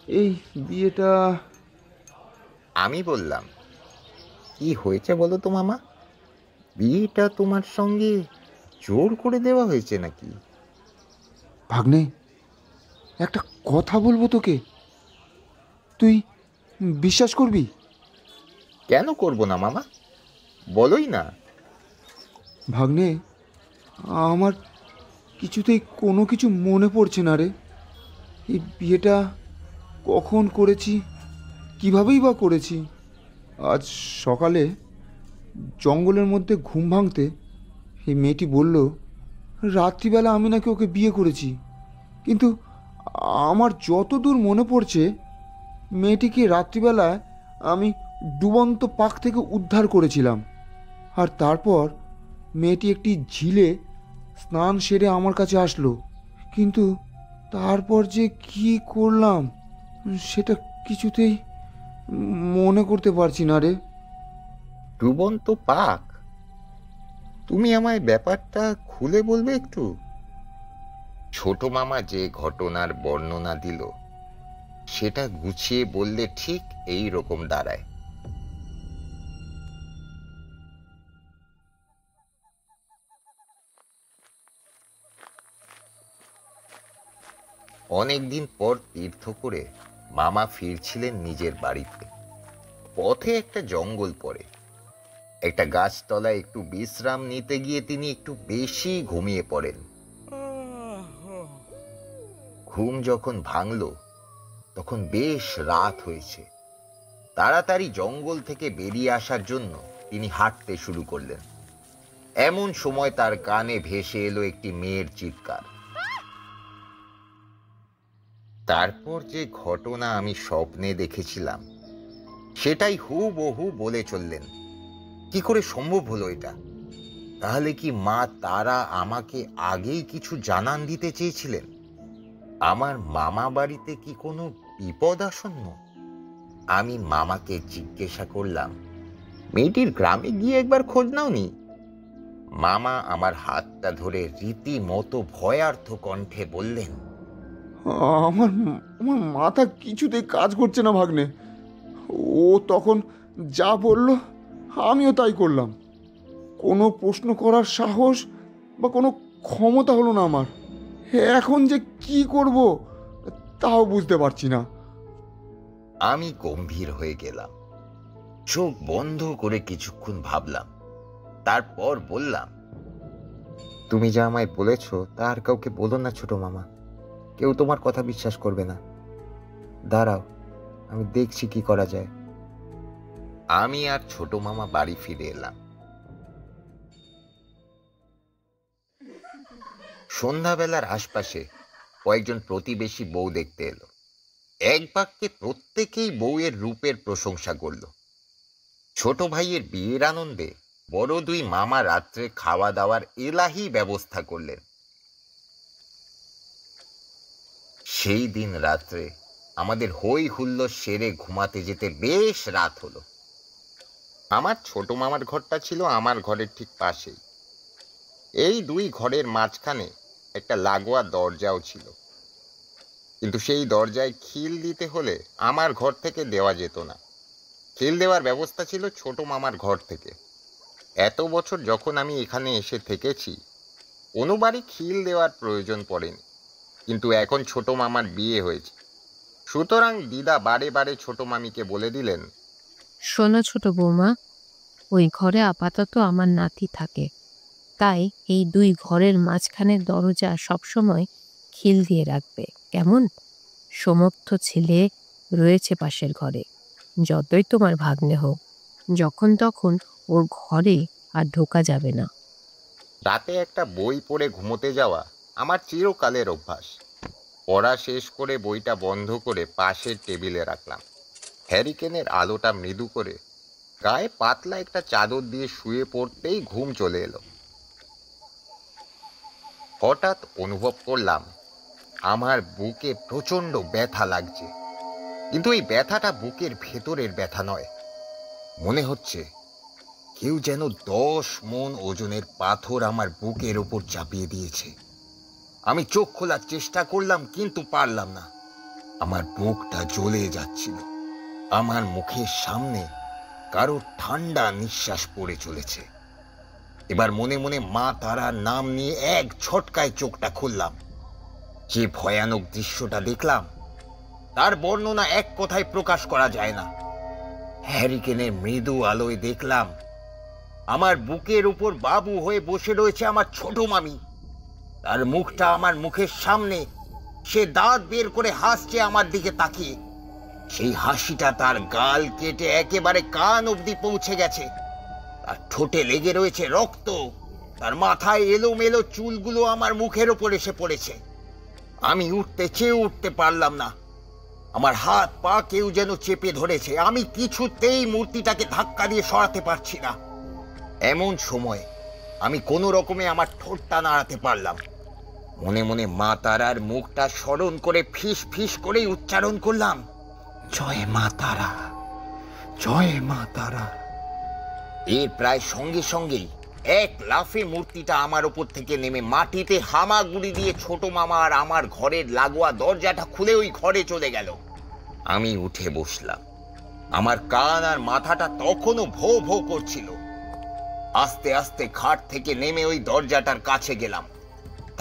এই বিয়েটা। আমি বললাম, কি হয়েছে বলো তো মামা? বিয়েটা তোমার সঙ্গে জোর করে দেওয়া হয়েছে নাকি? ভাগ্নে, একটা কথা বলবো তোকে, তুই বিশ্বাস করবি? কেন করব না মামা, বলোই না। ভাগ্নে, আমার কিছুতেই কোনো কিছু মনে পড়ছে না রে। এই বিয়েটা কখন করেছি, কীভাবেই বা করেছি। আজ সকালে জঙ্গলের মধ্যে ঘুম ভাঙতে এই মেয়েটি বলল রাত্রিবেলা আমি নাকি ওকে বিয়ে করেছি। কিন্তু আমার যতদূর মনে পড়ছে, মেয়েটিকে রাত্রিবেলায় আমি ডুবন্ত পাক থেকে উদ্ধার করেছিলাম। আর তারপর মেয়েটি একটি ঝিলে স্নান সেরে আমার কাছে আসলো। কিন্তু তারপর যে কি করলাম সেটা কিছুতেই মনে করতে পারছি না রে। ডুবন্ত পাক? তুমি আমায় ব্যাপারটা খুলে বলবে একটু? ছোট মামা যে ঘটনার বর্ণনা দিল সেটা গুছিয়ে বললে ঠিক এই রকম দাঁড়ায়। অনেকদিন পর তীর্থ করে মামা ফিরছিলেন নিজের বাড়িতে। পথে একটা জঙ্গল পড়ে। একটা গাছতলায় একটু বিশ্রাম নিতে গিয়ে তিনি একটু বেশি ঘুমিয়ে পড়েন। ঘুম যখন ভাঙল তখন বেশ রাত হয়েছে। তাড়াতাড়ি জঙ্গল থেকে বেরিয়ে আসার জন্য তিনি হাঁটতে শুরু করলেন। এমন সময় তার কানে ভেসে এলো একটি মেয়ের চিৎকার। তারপর যে ঘটনা আমি স্বপ্নে দেখেছিলাম সেটাই হুবহু বলে চললেন। কি করে সম্ভব হলো এটা? তাহলে কি মা তারা আমাকে আগেই কিছু জানান দিতে চেয়েছিলেন? আমার মামা বাড়িতে কি কোনো বিপদ আসন্ন? আমি মামাকে জিজ্ঞাসা করলাম, মেয়েটির গ্রামে গিয়ে একবার খোঁজ নাওনি? মামা আমার হাতটা ধরে রীতিমতো ভয়ার্থ কণ্ঠে বললেন, আমার আমার মাথা কিছুতেই কাজ করছে না ভাগ্নে। ও তখন যা বলল আমিও তাই করলাম। কোনো প্রশ্ন করার সাহস বা কোনো ক্ষমতা হলো না আমার। এখন যে কি করব তাও বুঝতে পারছি না। আমি গম্ভীর হয়ে গেলাম। চোখ বন্ধ করে কিছুক্ষণ ভাবলাম, তারপর বললাম, তুমি যা আমায় বলেছ তা আর কাউকে বলো না ছোট মামা। কেউ তোমার কথা বিশ্বাস করবে না। দাঁড়াও, আমি দেখছি কি করা যায়। আমি আর ছোট মামা বাড়ি ফিরে এলাম। সন্ধ্যাবেলার আশপাশে কয়েকজন প্রতিবেশী বউ দেখতে এলো। এক বাক্যে প্রত্যেকেই বউয়ের রূপের প্রশংসা করল। ছোট ভাইয়ের বিয়ের আনন্দে বড় দুই মামা রাত্রে খাওয়া দাওয়ার এলাহি ব্যবস্থা করলেন। সেই দিন রাত্রে আমাদের হই হুল্লোড় সেরে ঘুমাতে যেতে বেশ রাত হলো। আমার ছোট মামার ঘরটা ছিল আমার ঘরের ঠিক পাশেই। এই দুই ঘরের মাঝখানে একটা লাগোয়া দরজাও ছিল, কিন্তু সেই দরজায় খিল দিতে হলে আমার ঘর থেকে দেওয়া যেত না। খিল দেওয়ার ব্যবস্থা ছিল ছোট মামার ঘর থেকে। এত বছর যখন আমি এখানে এসে থেকেছি, কোনো বাড়ি খিল দেওয়ার প্রয়োজন পড়েনি। কিন্তু এখন ছোট মামার বিয়ে হয়েছে, সুতরাং দিদা বারে বারে ছোট মামিকে বলে দিলেন, শোনো ছোট বৌমা, ওই ঘরে আপাতত আমার নাতি থাকে, তাই এই দুই ঘরের মাঝখানের দরজা সবসময় খিল দিয়ে রাখবে, কেমন? সমর্থ ছেলে রয়েছে পাশের ঘরে, যতই তোমার ভাগ্নে হোক, যখন তখন ওর ঘরে আর ঢোকা যাবে না। রাতে একটা বই পড়ে ঘুমোতে যাওয়া আমার চিরকালের অভ্যাস। পড়া শেষ করে বইটা বন্ধ করে পাশের টেবিলে রাখলাম। হ্যারিকেনের আলোটা মৃদু করে গায়ে পাতলা একটা চাদর দিয়ে শুয়ে পড়তেই ঘুম চলে এলো। হঠাৎ অনুভব করলাম আমার বুকে প্রচণ্ড ব্যথা লাগছে, কিন্তু এই ব্যথাটা বুকের ভেতরের ব্যথা নয়। মনে হচ্ছে কেউ যেন 10 মণ ওজনের পাথর আমার বুকের ওপর চাপিয়ে দিয়েছে। আমি চোখ খোলার চেষ্টা করলাম, কিন্তু পারলাম না। আমার বুকটা জ্বলে যাচ্ছিল। আমার মুখের সামনে কারো ঠান্ডা নিঃশ্বাস পড়ে চলেছে। এবার মনে মনে মা তারার নাম নিয়ে এক ঝটকায় চোখটা খুললাম। যে ভয়ানক দৃশ্যটা দেখলাম তার বর্ণনা এক কথায় প্রকাশ করা যায় না। হ্যারিকেনের মৃদু আলোয় দেখলাম আমার বুকের উপর বাবু হয়ে বসে রয়েছে আমার ছোট মামি। তার মুখটা আমার মুখের সামনে, সে দাঁত বের করে হাসছে আমার দিকে তাকিয়ে। সেই হাসিটা তার গাল কেটে একেবারে কান অবধি পৌঁছে গেছে। তার ঠোঁটে লেগে রয়েছে রক্ত। তার মাথায় এলোমেলো চুলগুলো আমার মুখের ওপর এসে পড়েছে। আমি উঠতে চেয়ে উঠতে পারলাম না। আমার হাত পা কেউ যেন চেপে ধরেছে। আমি কিছুতেই মূর্তিটাকে ধাক্কা দিয়ে সরাতে পারছি না। এমন সময় আমি কোনো রকমে আমার ঠোঁটটা নাড়াতে পারলাম। মনে মনে মা তারার মুখটা স্মরণ করে ফিস ফিস করেই উচ্চারণ করলাম, জয় মা তারা, জয় মা তারা। এর প্রায় সঙ্গে সঙ্গেই এক লাফে মূর্তিটা আমার ওপর থেকে নেমে মাটিতে হামাগুড়ি দিয়ে ছোট মামা আর আমার ঘরের লাগোয়া দরজাটা খুলে ওই ঘরে চলে গেল। আমি উঠে বসলাম। আমার কান আর মাথাটা তখনও ভো ভো করছিল। আস্তে আস্তে খাট থেকে নেমে ওই দরজাটার কাছে গেলাম।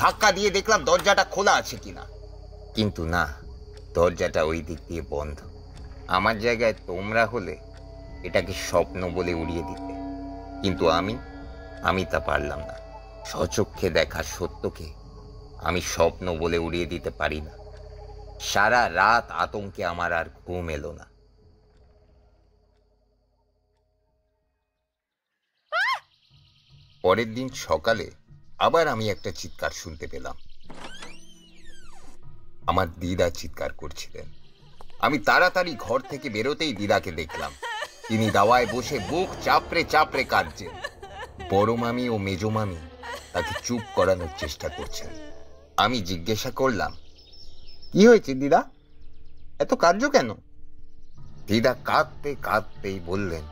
ধাক্কা দিয়ে দেখলাম দরজাটা খোলা আছে কিনা, কিন্তু না, দরজাটা ওই দিক দিয়ে বন্ধ। আমার জায়গায় তোমরা হলে এটাকে স্বপ্ন বলে উড়িয়ে দিতে, কিন্তু আমি তা পারলাম না। স্বচক্ষে দেখা সত্যকে আমি স্বপ্ন বলে উড়িয়ে দিতে পারি না। সারা রাত আতঙ্কে আমার আর ঘুম এলো না। পরের দিন সকালে আবার আমি একটা চিৎকার শুনতে পেলাম। আমার দিদা চিৎকার করছিলেন। আমি তাড়াতাড়ি ঘর থেকে বেরোতেই দিদাকে দেখলাম। তিনি দাওয়ায় বসে বুক চাপড়ে চাপড়ে কাঁদছেন। বড় মামি ও মেজো মামি তাকে চুপ করানোর চেষ্টা করছেন। আমি জিজ্ঞাসা করলাম, কি হয়েছে দিদা, এত কাঁদছো কেন? দিদা কাঁদতে কাঁদতেই বললেন,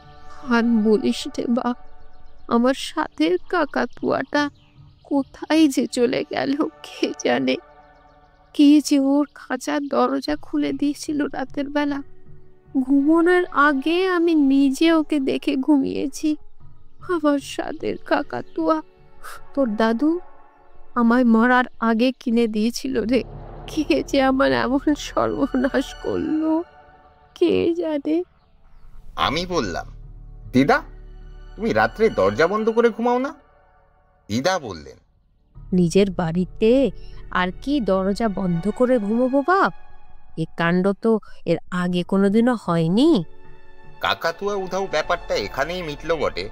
আর বলিস রে বা, আমার সাথের কাকাতুয়াটা কোথায় যে চলে গেল কে জানে। কে যে ওর খাঁচার দরজা খুলে দিয়েছিল রাতের বেলা। ঘুমানোর আগে আমি নিজে ওকে দেখে ঘুমিয়েছি। আমার সাথের কাকাতুয়া তোর দাদু আমায় মরার আগে কিনে দিয়েছিল রে। কে যে আমার এমন সর্বনাশ করলো কে জানে। আমি বললাম, দিদা তুমি রাত্রে দরজা বন্ধ করে ঘুমাও না? দিদা বললেন, নিজের বাড়িতে আর কি দরজা বন্ধ করে ঘুমোবো বাপ? এ কাণ্ড তো এর আগে কোনোদিনও হয়নি। কাকাতুয়া উধাও ব্যাপারটা এখানেই মিটল বটে,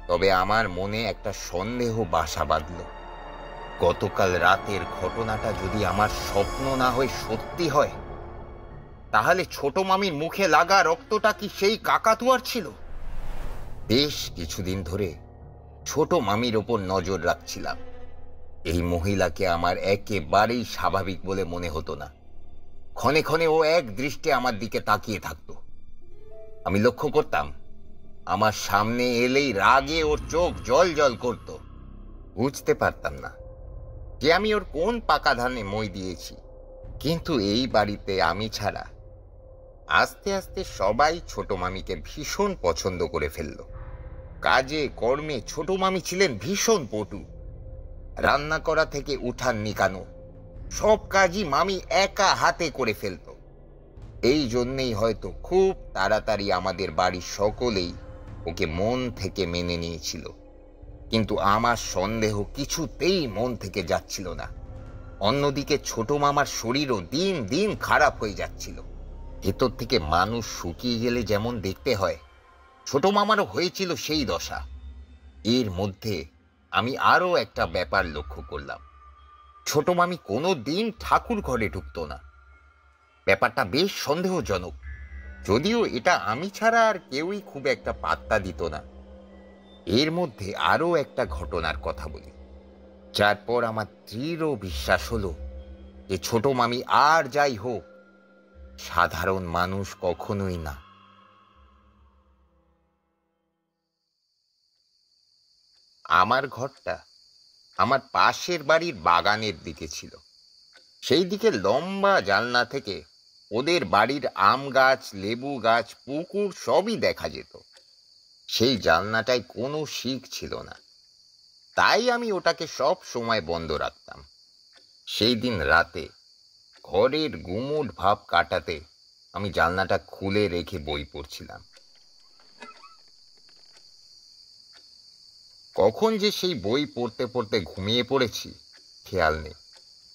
তবে আমার মনে একটা সন্দেহ বাসা বাঁধল। গতকাল রাতের ঘটনাটা যদি আমার স্বপ্ন না হয়ে সত্যি হয়, তাহলে ছোট মামির মুখে লাগা রক্তটা কি সেই কাকাতুয়ার ছিল? বেশ কিছুদিন ধরে ছোট মামির ওপর নজর রাখছিলাম। এই মহিলাকে আমার একেবারেই স্বাভাবিক বলে মনে হতো না। ক্ষণে ক্ষণে ও এক দৃষ্টে আমার দিকে তাকিয়ে থাকতো। আমি লক্ষ্য করতাম, আমার সামনে এলেই রাগে ওর চোখ জল জল করত। বুঝতে পারতাম না যে আমি ওর কোন পাকা ধানে মই দিয়েছি। কিন্তু এই বাড়িতে আমি ছাড়া আস্তে আস্তে সবাই ছোট মামিকে ভীষণ পছন্দ করে ফেলল। কাজে কর্মে ছোট মামি ছিলেন ভীষণ পটু। রান্না করা থেকে উঠান নিকানো সব কাজই মামি একা হাতে করে ফেলত। এই জন্যেই হয়তো খুব তাড়াতাড়ি আমাদের বাড়ির সকলেই ওকে মন থেকে মেনে নিয়েছিল। কিন্তু আমার সন্দেহ কিছুতেই মন থেকে যাচ্ছিল না। অন্যদিকে ছোট মামার শরীরও দিন দিন খারাপ হয়ে যাচ্ছিল। ভেতর থেকে মানুষ শুকিয়ে গেলে যেমন দেখতে হয়, ছোট মামারও হয়েছিল সেই দশা। এর মধ্যে আমি আরো একটা ব্যাপার লক্ষ্য করলাম। ছোট মামি কোনো দিন ঠাকুর ঘরে ঢুকতো না। ব্যাপারটা বেশ সন্দেহজনক, যদিও এটা আমি ছাড়া আর কেউই খুব একটা পাত্তা দিত না। এর মধ্যে আরো একটা ঘটনার কথা বলি, যার পর আমার দৃঢ় বিশ্বাস হলো যে ছোট মামি আর যাই হোক সাধারণ মানুষ কখনোই না। আমার ঘরটা আমার পাশের বাড়ির বাগানের দিকে ছিল। সেই দিকে লম্বা জানলা থেকে ওদের বাড়ির আম গাছ, লেবু গাছ, পুকুর সবই দেখা যেত। সেই জানলাটায় কোনো শিক ছিল না, তাই আমি ওটাকে সব সময় বন্ধ রাখতাম। সেই দিন রাতে ঘরের গুমোট ভাব কাটাতে আমি জানলাটা খুলে রেখে বই পড়ছিলাম। কখন যে সেই বই পড়তে পড়তে ঘুমিয়ে পড়েছি খেয়াল নেই।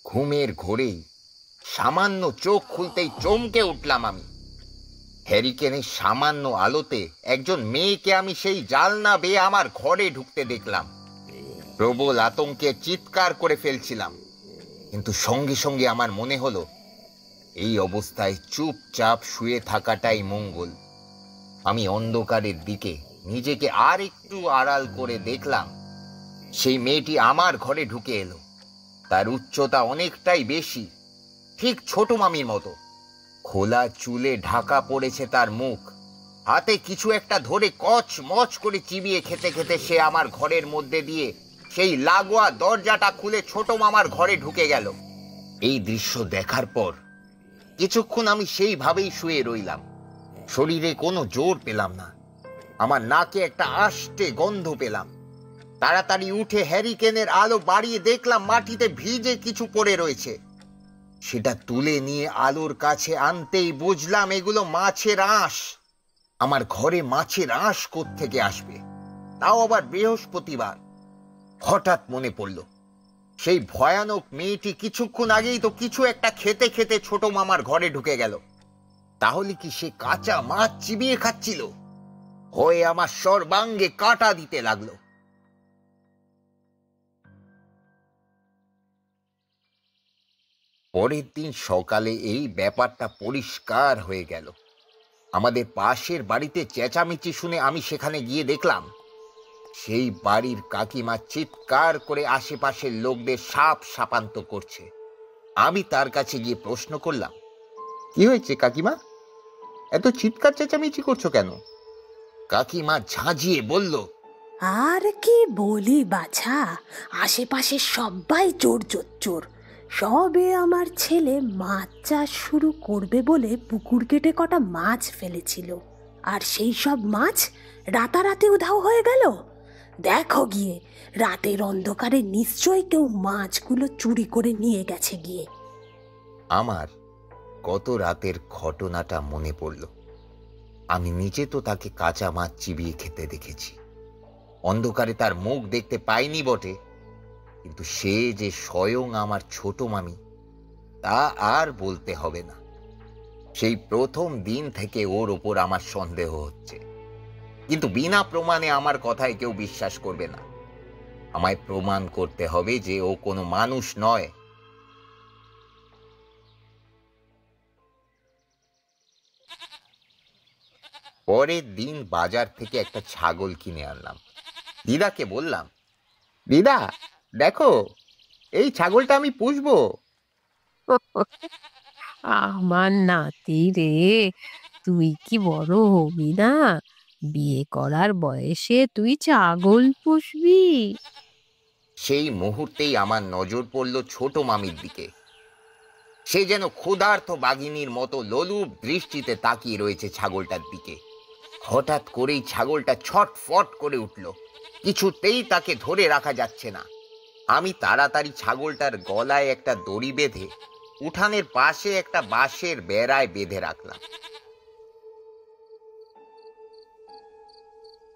ঘুমের ঘোরেই সামান্য চোখ খুলতেই চমকে উঠলাম আমি। হ্যারিকেনের সামান্য আলোতে একজন মেয়েকে আমি সেই জানলা বেয়ে আমার ঘরে ঢুকতে দেখলাম। প্রবল আতঙ্কে চিৎকার করে ফেলছিলাম, কিন্তু সঙ্গে সঙ্গে আমার মনে হলো এই অবস্থায় চুপচাপ শুয়ে থাকাটাই মঙ্গল। আমি অন্ধকারের দিকে নিজেকে আর একটু আড়াল করে দেখলাম সেই মেয়েটি আমার ঘরে ঢুকে এলো। তার উচ্চতা অনেকটাই বেশি, ঠিক ছোট মামির মতো। খোলা চুলে ঢাকা পড়েছে তার মুখ, হাতে কিছু একটা ধরে কচ মচ করে চিবিয়ে খেতে খেতে সে আমার ঘরের মধ্যে দিয়ে সেই লাগোয়া দরজাটা খুলে ছোট মামার ঘরে ঢুকে গেল। এই দৃশ্য দেখার পর কিছুক্ষণ আমি সেইভাবেই শুয়ে রইলাম। শরীরে কোনো জোর পেলাম না, আমার নাকে একটা আষ্টে গন্ধ পেলাম। তাড়াতাড়ি উঠে হ্যারিকেনের আলো বাড়িয়ে দেখলাম মাটিতে ভিজে কিছু পড়ে রয়েছে। সেটা তুলে নিয়ে আলোর কাছে আনতেই বুঝলাম এগুলো মাছের আঁশ। আমার ঘরে মাছের আঁশ কোত্থেকে আসবে, তাও আবার বৃহস্পতিবার? হঠাৎ মনে পড়ল সেই ভয়ানক মেয়েটি কিছুক্ষণ আগেই তো কিছু একটা খেতে খেতে ছোট মামার ঘরে ঢুকে গেল। তাহলে কি সে কাঁচা মাছ চিবিয়ে খাচ্ছিল? হয়ে আমার সর্বাঙ্গে কাঁটা দিতে লাগলো। পরের দিন সকালে এই ব্যাপারটা পরিষ্কার হয়ে গেল। আমাদের পাশের বাড়িতে চেঁচামেচি শুনে আমি সেখানে গিয়ে দেখলাম সেই বাড়ির কাকিমা চিৎকার করে আশেপাশের লোকদের সাপ সাপান্ত করছে। আমি তার কাছে গিয়ে প্রশ্ন করলাম, কি হয়েছে কাকিমা, এত চিৎকার চেঁচামেচি করছো কেন? কাকিমা ঝাঁঝিয়ে বলল, আর কি বলি বাছা, আশেপাশে সবাই চোর চোর চোর। সবে আমার ছেলে মাছ চাষ শুরু করবে বলে পুকুর কেটে কটা মাছ ফেলেছিল, আর সেই সব মাছ রাতারাতি উধাও হয়ে গেল। দেখো গিয়ে, রাতের অন্ধকারে নিশ্চয়ই কেউ মাছগুলো চুরি করে নিয়ে গেছে গিয়ে। আমার গত রাতের ঘটনাটা মনে পড়ল। আমি নিজে তো তাকে কাঁচা মাছ চিবিয়ে খেতে দেখেছি। অন্ধকারে তার মুখ দেখতে পাইনি বটে, কিন্তু সে যে স্বয়ং আমার ছোট মামি তা আর বলতে হবে না। সেই প্রথম দিন থেকে ওর ওপর আমার সন্দেহ হচ্ছে, কিন্তু বিনা প্রমাণে আমার কথায় কেউ বিশ্বাস করবে না। আমায় প্রমাণ করতে হবে যে ও কোনো মানুষ নয়। পরের দিন বাজার থেকে একটা ছাগল কিনে আনলাম। দিদাকে বললাম, দিদা দেখো, এই ছাগলটা আমি পুষবো। আমার নাতি রে, তুই কি বড় হবি না? বিয়ে করার বয়সে তুই ছাগল পুষবি? সেই মুহূর্তেই আমার নজর পড়ল ছোট মামির দিকে। সে যেন ক্ষুধার্ত বাঘিনীর মতো লোলুপ দৃষ্টিতে তাকিয়ে রয়েছে ছাগলটার দিকে। হঠাৎ করেই ছাগলটা ছটফট করে উঠল, কিছুতেই তাকে ধরে রাখা যাচ্ছে না। আমি তাড়াতাড়ি ছাগলটার গলায় একটা দড়ি বেঁধে উঠানের পাশে একটা বাঁশের বেড়ায় বেঁধে রাখলাম।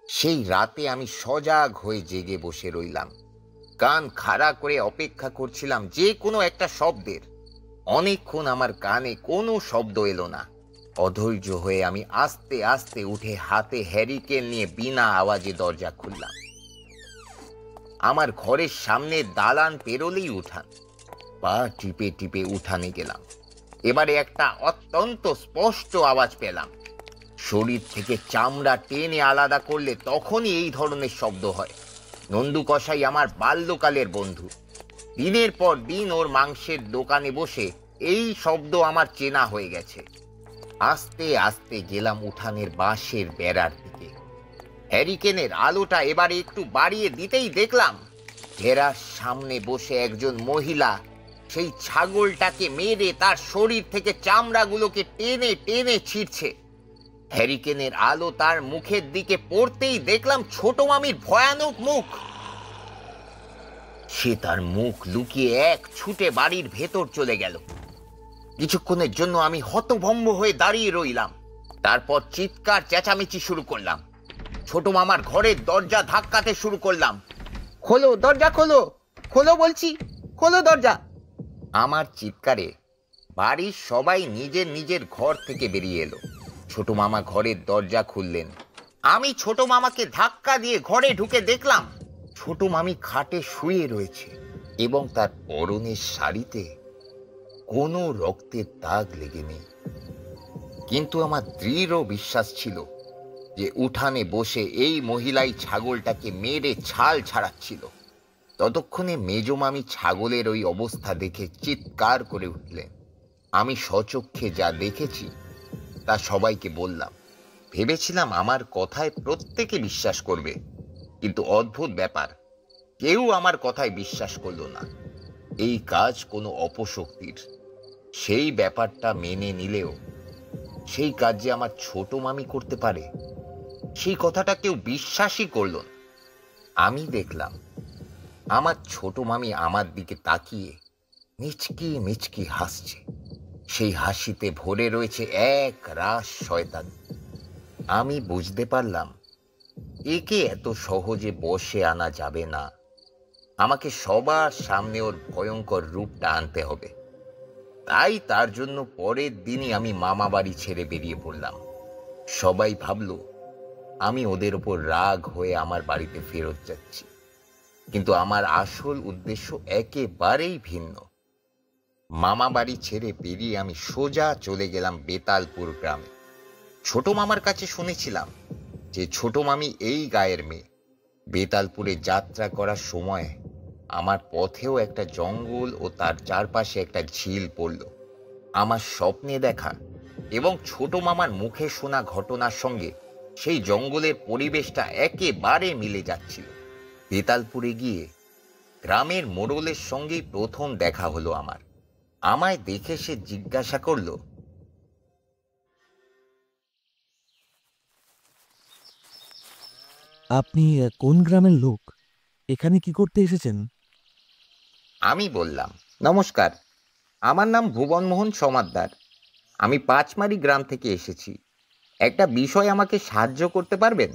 সেই রাতে আমি সজাগ হয়ে জেগে বসে রইলাম, কান খাড়া করে অপেক্ষা করছিলাম যে কোনো একটা শব্দের। অনেকক্ষণ আমার কানে কোনো শব্দ এলো না। অধৈর্য হয়ে আমি আস্তে আস্তে উঠে হাতে হ্যারিকেন নিয়ে বিনা আওয়াজে দরজা খুললাম। আমার ঘরের সামনে দালান পেরোলেই উঠান। পা টিপে টিপে উঠানে গেলাম। এবারে একটা অত্যন্ত স্পষ্ট আওয়াজ পেলাম। শরীর থেকে চামড়া টেনে আলাদা করলে তখনই এই ধরনের শব্দ হয়। নন্দু কসাই আমার বাল্যকালের বন্ধু। দিনের পর দিন ওর মাংসের দোকানে বসে এই শব্দ আমার চেনা হয়ে গেছে। আস্তে আস্তে গেলাম উঠানের বাঁশের বেড়ার দিকে। হ্যারিকেনের আলোটা এবারে একটু বাড়িয়ে দিতেই দেখলাম ঘেরার সামনে বসে একজন মহিলা সেই ছাগলটাকে মেরে তার শরীর থেকে চামড়াগুলোকে টেনে টেনে ছিঁড়ছে। হ্যারিকেনের আলো তার মুখের দিকে পড়তেই দেখলাম ছোট মামির ভয়ানক মুখ। সে তার মুখ লুকিয়ে এক ছুটে বাড়ির ভেতর চলে গেল। কিছুক্ষণের জন্য আমি হতভম্ব হয়ে দাঁড়িয়ে রইলাম। তারপর চিৎকার চেঁচামেচি শুরু করলাম। ছোট মামার ঘরের দরজা ধাক্কাতে শুরু করলাম। খোলো দরজা, খোলো, খোলো বলছি, খোলো দরজা। আমার চিৎকারে বাড়ির সবাই নিজের নিজের ঘর থেকে বেরিয়ে এলো। ছোট মামা ঘরের দরজা খুললেন। আমি ছোট মামাকে ধাক্কা দিয়ে ঘরে ঢুকে দেখলাম ছোট মামি খাটে শুয়ে রয়েছে এবং তার পরনের শাড়িতে কোনো রক্তের দাগ লেগে নেই। কিন্তু আমার দৃঢ় বিশ্বাস ছিল যে উঠানে বসে এই মহিলাই ছাগলটাকে মেরে ছাল ছাড়াচ্ছিল। ততক্ষণে মেজমামি ছাগলের ওই অবস্থা দেখে চিৎকার করে উঠলেন। আমি স্বচক্ষে যা দেখেছি তা সবাইকে বললাম। ভেবেছিলাম আমার কথায় প্রত্যেকে বিশ্বাস করবে, কিন্তু অদ্ভুত ব্যাপার, কেউ আমার কথায় বিশ্বাস করলো না। এই কাজ কোনো অপশক্তির। সেই ব্যাপারটা মেনে নিলেও সেই কাজ যে আমার ছোট মামি করতে পারে সেই কথাটা কেউ বিশ্বাসই করল না। আমি দেখলাম আমার ছোট মামি আমার দিকে তাকিয়ে মিচকি মিচকি হাসছে। সেই হাসিতে ভরে রয়েছে এক রাস শয়তানি। আমি বুঝতে পারলাম একে এত সহজে বশে আনা যাবে না। আমাকে সবার সামনে ওর ভয়ঙ্কর রূপটা আনতে হবে। তাই তার জন্য পরের দিনই আমি মামা বাড়ি ছেড়ে বেরিয়ে পড়লাম। সবাই ভাবল আমি ওদের ওপর রাগ হয়ে আমার বাড়িতে ফেরত যাচ্ছি, কিন্তু আমার আসল উদ্দেশ্য একেবারেই ভিন্ন। মামা বাড়ি ছেড়ে বেরিয়ে আমি সোজা চলে গেলাম বেতালপুর গ্রামে। ছোট মামার কাছে শুনেছিলাম যে ছোট মামি এই গায়ের মেয়ে। বেতালপুরে যাত্রা করার সময় আমার পথেও একটা জঙ্গল ও তার চারপাশে একটা ঝিল পড়ল। আমার স্বপ্নে দেখা এবং ছোট মামার মুখে শোনা ঘটনার সঙ্গে সেই জঙ্গলের পরিবেশটা একেবারে মিলে যাচ্ছিল। বেতালপুরে গিয়ে গ্রামের মোড়লের সঙ্গেই প্রথম দেখা হলো আমার। আমায় দেখে সে জিজ্ঞাসা করলো, আপনি কোন গ্রামের লোক? এখানে কি করতে এসেছেন? আমি বললাম, নমস্কার, আমার নাম ভুবনমোহন সমাদ্দার। আমি পাঁচমারি গ্রাম থেকে এসেছি। একটা বিষয় আমাকে সাহায্য করতে পারবেন?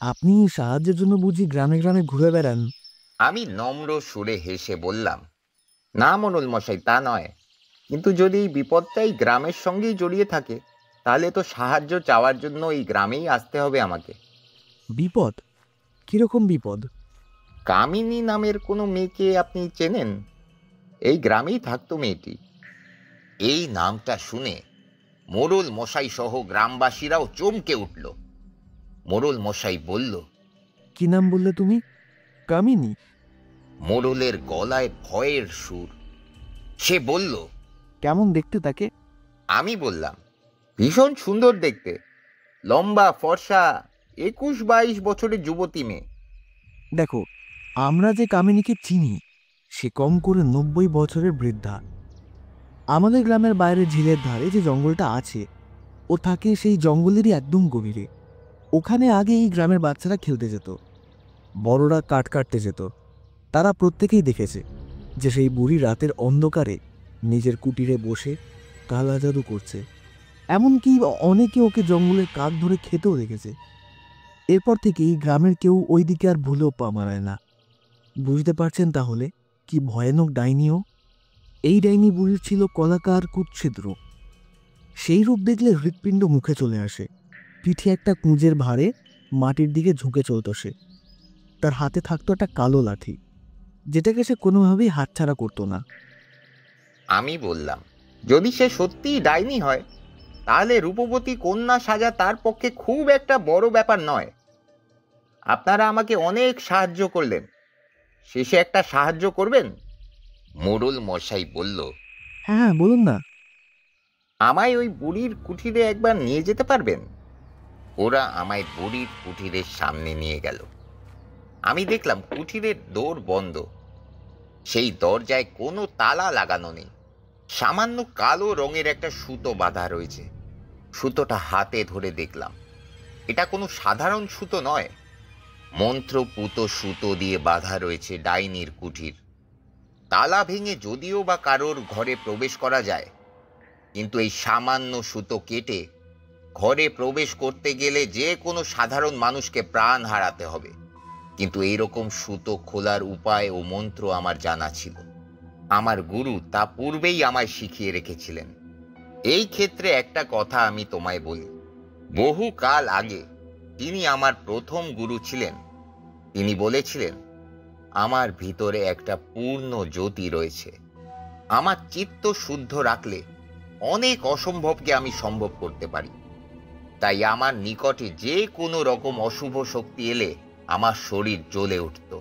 আপনি সাহায্যের জন্য বুঝি গ্রামে গ্রামে ঘুরে বেড়ান? আমি নম্র সুরে হেসে বললাম, না মোড়ল মশাই, তা নয়, কিন্তু যদি এই বিপদটাই গ্রামের সঙ্গেই জড়িয়ে থাকে, তাহলে তো সাহায্য চাওয়ার জন্য এই গ্রামেই আসতে হবে আমাকে। বিপদ? কিরকম বিপদ? কামিনী নামের কোনো মেয়েকে আপনি চেনেন? এই গ্রামেই থাকতো মেয়েটি। এই নামটা শুনে মোড়ল মশাই সহ গ্রামবাসীরাও চমকে উঠল। মোড়ল মশাই বলল, কি নাম বললে তুমি? কামিনী? মোড়লের গলায় ভয়ের সুর। সে বলল, কেমন দেখতে তাকে? আমি বললাম, ভীষণ সুন্দর দেখতে, লম্বা ফর্সা, 21-22 বছরের যুবতী মেয়ে। দেখো, আমরা যে কামিনীকে চিনি সে কম করে 90 বছরের বৃদ্ধা। আমাদের গ্রামের বাইরে ঝিলের ধারে যে জঙ্গলটা আছে, ও থাকে সেই জঙ্গলেরই একদম গভীরে। ওখানে আগে এই গ্রামের বাচ্চারা খেলতে যেত, বড়রা কাঠ কাটতে যেত। তারা প্রত্যেকেই দেখেছে যে সেই বুড়ি রাতের অন্ধকারে নিজের কুটিরে বসে কালা জাদু করছে। এমনকি অনেকে ওকে জঙ্গলের কাঠ ধরে খেতেও দেখেছে। এরপর থেকেই গ্রামের কেউ ওই দিকে আর ভুলেও পা মারায় না। বুঝতে পারছেন তাহলে কি ভয়ানক ডাইনিও? এই ডাইনি বুড়ির ছিল কলাকার কুচ্ছিদ্র। সেই রূপ দেখলে হৃৎপিণ্ড মুখে চলে আসে। পিঠে একটা কুঁজের ভারে মাটির দিকে ঝুঁকে চলত সে। তার হাতে থাকতো একটা কালো লাঠি, যেটাকে সে কোনোভাবেই হাতছাড়া করতো না। আমি বললাম, যদি সে সত্যিই ডাইনি হয়, তাহলে রূপবতী কন্যা সাজা তার পক্ষে খুব একটা বড় ব্যাপার নয়। আপনারা আমাকে অনেক সাহায্য করলেন, শেষে একটা সাহায্য করবেন? মোড়ল মশাই বলল, হ্যাঁ, বলুন না। আমায় ওই বুড়ির কুঠিরে একবার নিয়ে যেতে পারবেন? ওরা আমায় বুড়ির কুঠিরের সামনে নিয়ে গেল। আমি দেখলাম কুঠিরের দোর বন্ধ। সেই দরজায় কোনো তালা লাগানো নেই। সামান্য কালো রঙের একটা সুতো বাঁধা রয়েছে। সুতোটা হাতে ধরে দেখলাম এটা কোনো সাধারণ সুতো নয়, মন্ত্রপুত সুতো দিয়ে বাঁধা রয়েছে ডাইনির কুঠির। তালা ভেঙে যদিও বা কারোর ঘরে প্রবেশ করা যায়, কিন্তু এই সামান্য সুতো কেটে ঘরে প্রবেশ করতে গেলে যে কোনো সাধারণ মানুষকে প্রাণ হারাতে হবে। কিন্তু এইরকম সুতো খোলার উপায় ও মন্ত্র আমার জানা ছিল। আমার গুরু তা পূর্বেই আমায় শিখিয়ে রেখেছিলেন। এই ক্ষেত্রে একটা কথা আমি তোমায় বলি, বহু কাল আগে তিনি আমার প্রথম গুরু ছিলেন। তিনি বলেছিলেন, আমার ভিতরে একটা পূর্ণ জ্যোতি রয়েছে। আমার চিত্ত শুদ্ধ রাখলে অনেক অসম্ভবকে আমি সম্ভব করতে পারি। তাই আমার নিকটে যে কোনো রকম অশুভ শক্তি এলে আমার শরীর জ্বলে উঠত।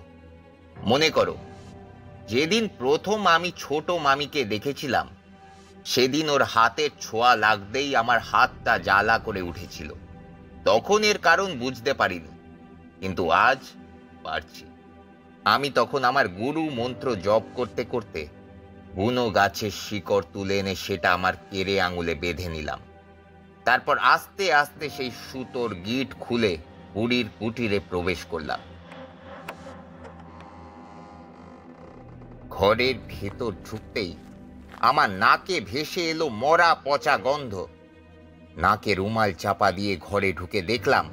মনে করো, যেদিন প্রথম আমি ছোট মামিকে দেখেছিলাম, সেদিন ওর হাতের ছোঁয়া লাগতেই আমার হাতটা জ্বালা করে উঠেছিল। তখন এর কারণ বুঝতে পারিনি, কিন্তু আজ পারছি। আমি তখন আমার গুরু মন্ত্র জপ করতে করতে বুনো গাছের শিকড় তুলে এনে সেটা আমার কেড়ে আঙুলে বেঁধে নিলাম। তারপর আস্তে আস্তে সেই সুতোর গিট খুলে বুড়ির কুটিরে প্রবেশ করলাম। ঘরের ভেতর ঢুকতেই আমার নাকে ভেসে এলো মরা পচা গন্ধ। নাকে রুমাল চাপা দিয়ে ঘরে ঢুকে দেখলাম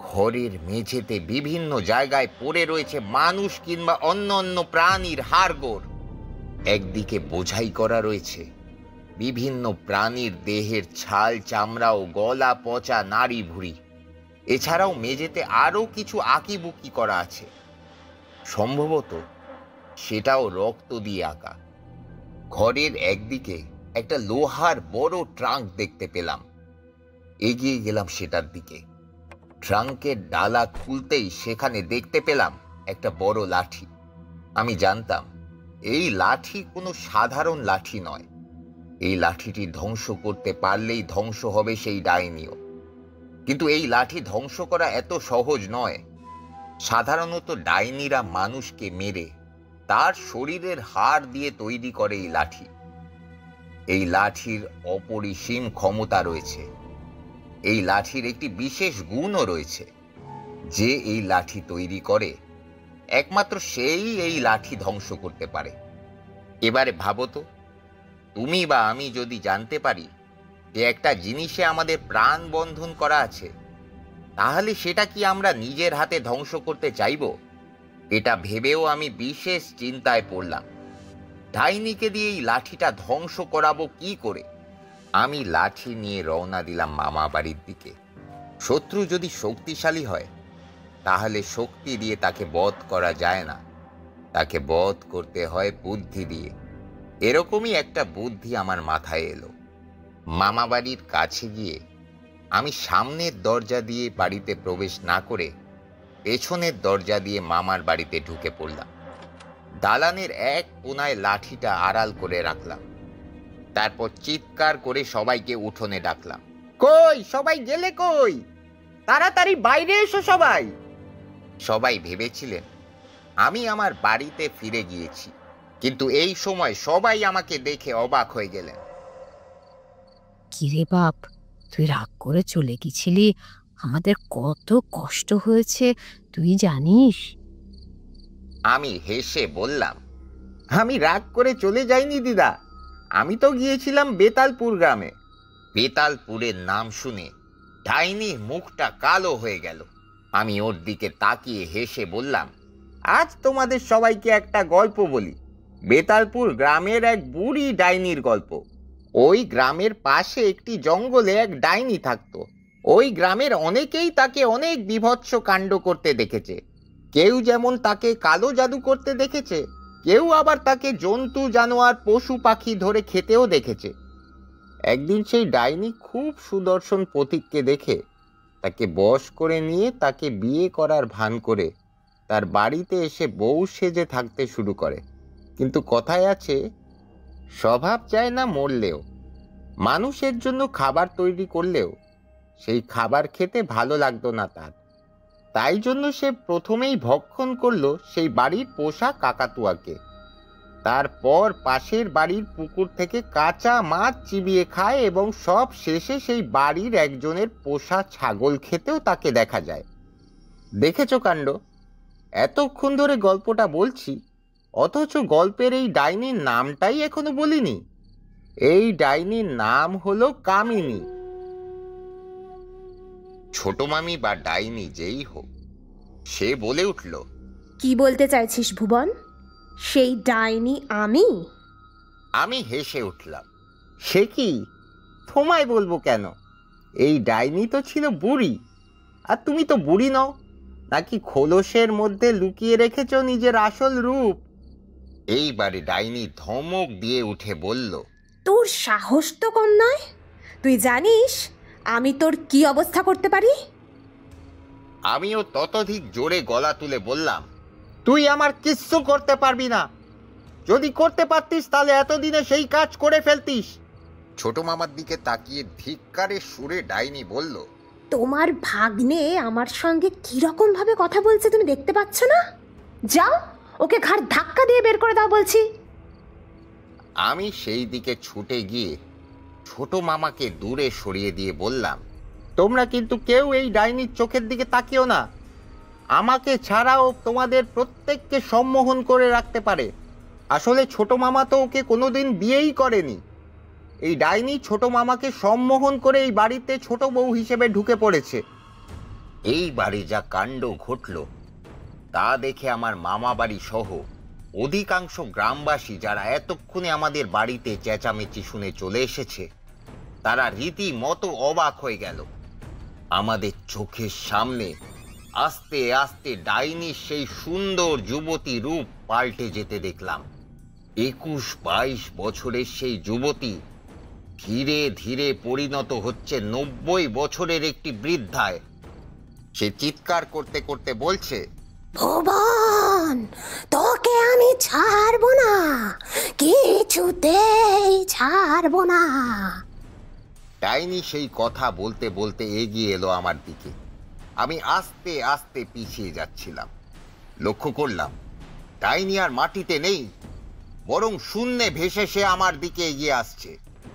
ঘরের মেঝেতে বিভিন্ন জায়গায় পড়ে রয়েছে মানুষ কিংবা অন্য অন্য প্রাণীর হাড়গোড়। একদিকে বোঝাই করা রয়েছে বিভিন্ন প্রাণীর দেহের ছাল, চামড়া ও গলা পচা নাড়ি ভুঁড়ি। এছাড়াও মেঝেতে আরো কিছু আঁকিবুকি করা আছে, সম্ভবত সেটাও রক্ত দিয়ে আঁকা। ঘরের একদিকে একটা লোহার বড় ট্রাঙ্ক দেখতে পেলাম। এগিয়ে গেলাম সেটার দিকে। ট্রাঙ্কের ডালা খুলতেই সেখানে দেখতে পেলাম একটা বড় লাঠি। আমি জানতাম এই লাঠি কোনো সাধারণ লাঠি নয়। এই লাঠিটি ধ্বংস করতে পারলেই ধ্বংস হবে সেই ডাইনিও। কিন্তু এই লাঠি ধ্বংস করা এত সহজ নয়। সাধারণত ডাইনিরা মানুষকে মেরে তার শরীরের হাড় দিয়ে তৈরি করে এই লাঠি। এই লাঠির অপরিসীম ক্ষমতা রয়েছে। এই লাঠির একটি বিশেষ গুণও রয়েছে। যে এই লাঠি তৈরি করে একমাত্র সেই এই লাঠি ধ্বংস করতে পারে। এবারে ভাবো তো, তুমি বা আমি যদি জানতে পারি যে একটা জিনিসে আমাদের প্রাণ বন্ধন করা আছে, তাহলে সেটা কি আমরা নিজের হাতে ধ্বংস করতে চাইব? এটা ভেবেও আমি বিশেষ চিন্তায় পড়লাম। ডাইনিকে দিয়ে এই লাঠিটা ধ্বংস করাবো কি করে? আমি লাঠি নিয়ে রওনা দিলাম মামা বাড়ির দিকে। শত্রু যদি শক্তিশালী হয়, তাহলে শক্তি দিয়ে তাকে বধ করা যায় না, তাকে বধ করতে হয় বুদ্ধি দিয়ে। এরকমই একটা বুদ্ধি আমার মাথায় এলো। মামা বাড়ির কাছে গিয়ে আমি সামনের দরজা দিয়ে বাড়িতে প্রবেশ না করে পেছনের দরজা দিয়ে মামার বাড়িতে ঢুকে পড়লাম। দালানের এক কোনায় লাঠিটা আড়াল করে রাখলাম। তারপর চিৎকার করে সবাইকে উঠোনে ডাকলাম, কই সবাই গেলে কই? তাড়াতাড়ি বাইরে এসো সবাই। সবাই ভেবেছিলেন আমি আমার বাড়িতে ফিরে গিয়েছি, কিন্তু এই সময় সবাই আমাকে দেখে অবাক হয়ে গেলেন। কিরে বাপ, তুই রাগ করে চলে গেছিলি, আমাদের কত কষ্ট হয়েছে তুই জানিস? আমি হেসে বললাম, আমি রাগ করে চলে যাইনি দিদা, আমি তো গিয়েছিলাম বেতালপুর গ্রামে। বেতালপুরের নাম শুনে ডাইনির মুখটা কালো হয়ে গেল। আমি ওর দিকে তাকিয়ে হেসে বললাম, আজ তোমাদের সবাইকে একটা গল্প বলি। বেতালপুর গ্রামের এক বুড়ি ডাইনির গল্প। ওই গ্রামের পাশে একটি জঙ্গলে এক ডাইনি থাকতো। ওই গ্রামের অনেকেই তাকে অনেক বীভৎস কাণ্ড করতে দেখেছে। কেউ যেমন তাকে কালো জাদু করতে দেখেছে, কেউ আবার তাকে জন্তু জানোয়ার পশু পাখি ধরে খেতেও দেখেছে। একদিন সেই ডাইনি খুব সুদর্শন পথিককে দেখে তাকে বশ করে নিয়ে তাকে বিয়ে করার ভান করে তার বাড়িতে এসে বউ সেজে থাকতে শুরু করে। কিন্তু কথায় আছে, স্বভাব চায় না মরলেও। মানুষের জন্য খাবার তৈরি করলেও সেই খাবার খেতে ভালো লাগতো না তার। তাই জন্য সে প্রথমেই ভক্ষণ করলো সেই বাড়ির পোষা কাকাতুয়াকে। তারপর পাশের বাড়ির পুকুর থেকে কাঁচা মাছ চিবিয়ে খায় এবং সব শেষে সেই বাড়ির একজনের পোষা ছাগল খেতেও তাকে দেখা যায়। দেখেছো কাণ্ড? এতক্ষণ ধরে গল্পটা বলছি, অথচ গল্পের এই ডাইনির নামটাই এখনো বলিনি। এই ডাইনির নাম হলো কামিনী। ছোট মামি বা ডাইনি যেই হোক, সে বলে উঠল, কি বলতে চাইছিস ভুবন? সেই ডাইনি আমি? আমি হেসে উঠলাম, সে কি, তোমায় বলবো কেন? এই ডাইনি তো ছিল বুড়ি, আর তুমি তো বুড়ি নও। নাকি খোলসের মধ্যে লুকিয়ে রেখেছ নিজের আসল রূপ? এইবারে ডাইনি ধমক দিয়ে উঠে বলল, তোর সাহস তো কম নয়। তুই জানিস আমি তোর কি অবস্থা করতে পারি? আমিও ততোধিক জোরে গলা তুলে বললাম, তুই আমার কিচ্ছু করতে পারবি না। যদি করতে পারতিস তাহলে এতদিনে সেই কাজ করে ফেলতিস। ছোট মামার দিকে তাকিয়ে ধিক্কারের সুরে ডাইনি বলল, তোমার ভাগ্নে আমার সঙ্গে কিরকম ভাবে কথা বলছে তুমি দেখতে পাচ্ছ না? যাও, ওকে ঘাড় ধাক্কা দিয়ে বের করে দাও বলছি। আমি সেই দিকে ছুটে গিয়ে ছোট মামাকে দূরে সরিয়ে দিয়ে বললাম, তোমরা কিন্তু কেউ এই ডাইনির চোখের দিকে তাকিও না। আমাকে ছাড়াও তোমাদের প্রত্যেককে সম্মোহন করে রাখতে পারে। আসলে ছোট মামা তো ওকে কোনোদিন বিয়েই করেনি। এই ডাইনি ছোট মামাকে সম্মোহন করে এই বাড়িতে ছোট বউ হিসেবে ঢুকে পড়েছে। এই বাড়ি যা কাণ্ড ঘটল তা দেখে আমার মামা বাড়ি সহ অধিকাংশ গ্রামবাসী যারা এতক্ষণে আমাদের বাড়িতে চেঁচামেচি শুনে চলে এসেছে, তারা রীতিমতো অবাক হয়ে গেল। আমাদের চোখের সামনে আস্তে আস্তে ডাইনির সেই সুন্দর যুবতী রূপ পাল্টে যেতে দেখলাম। 21-22 বছরের সেই যুবতী ধীরে ধীরে পরিণত হচ্ছে 90 বছরের একটি বৃদ্ধায়। সে চিৎকার করতে করতে বলছে, ভুবন, তোকে আমি ছাড়বো না, কিছুতেই ছাড়বো না। ডাইনি সেই কথা বলতে বলতে এগিয়ে এলো আমার দিকে। আমি আস্তে আস্তে পিছিয়ে যাচ্ছিলাম। লক্ষ্য করলাম ডাইনি আর মাটিতে নেই, বরং শূন্যে ভেসে সে আমার দিকে এগিয়ে আসছে।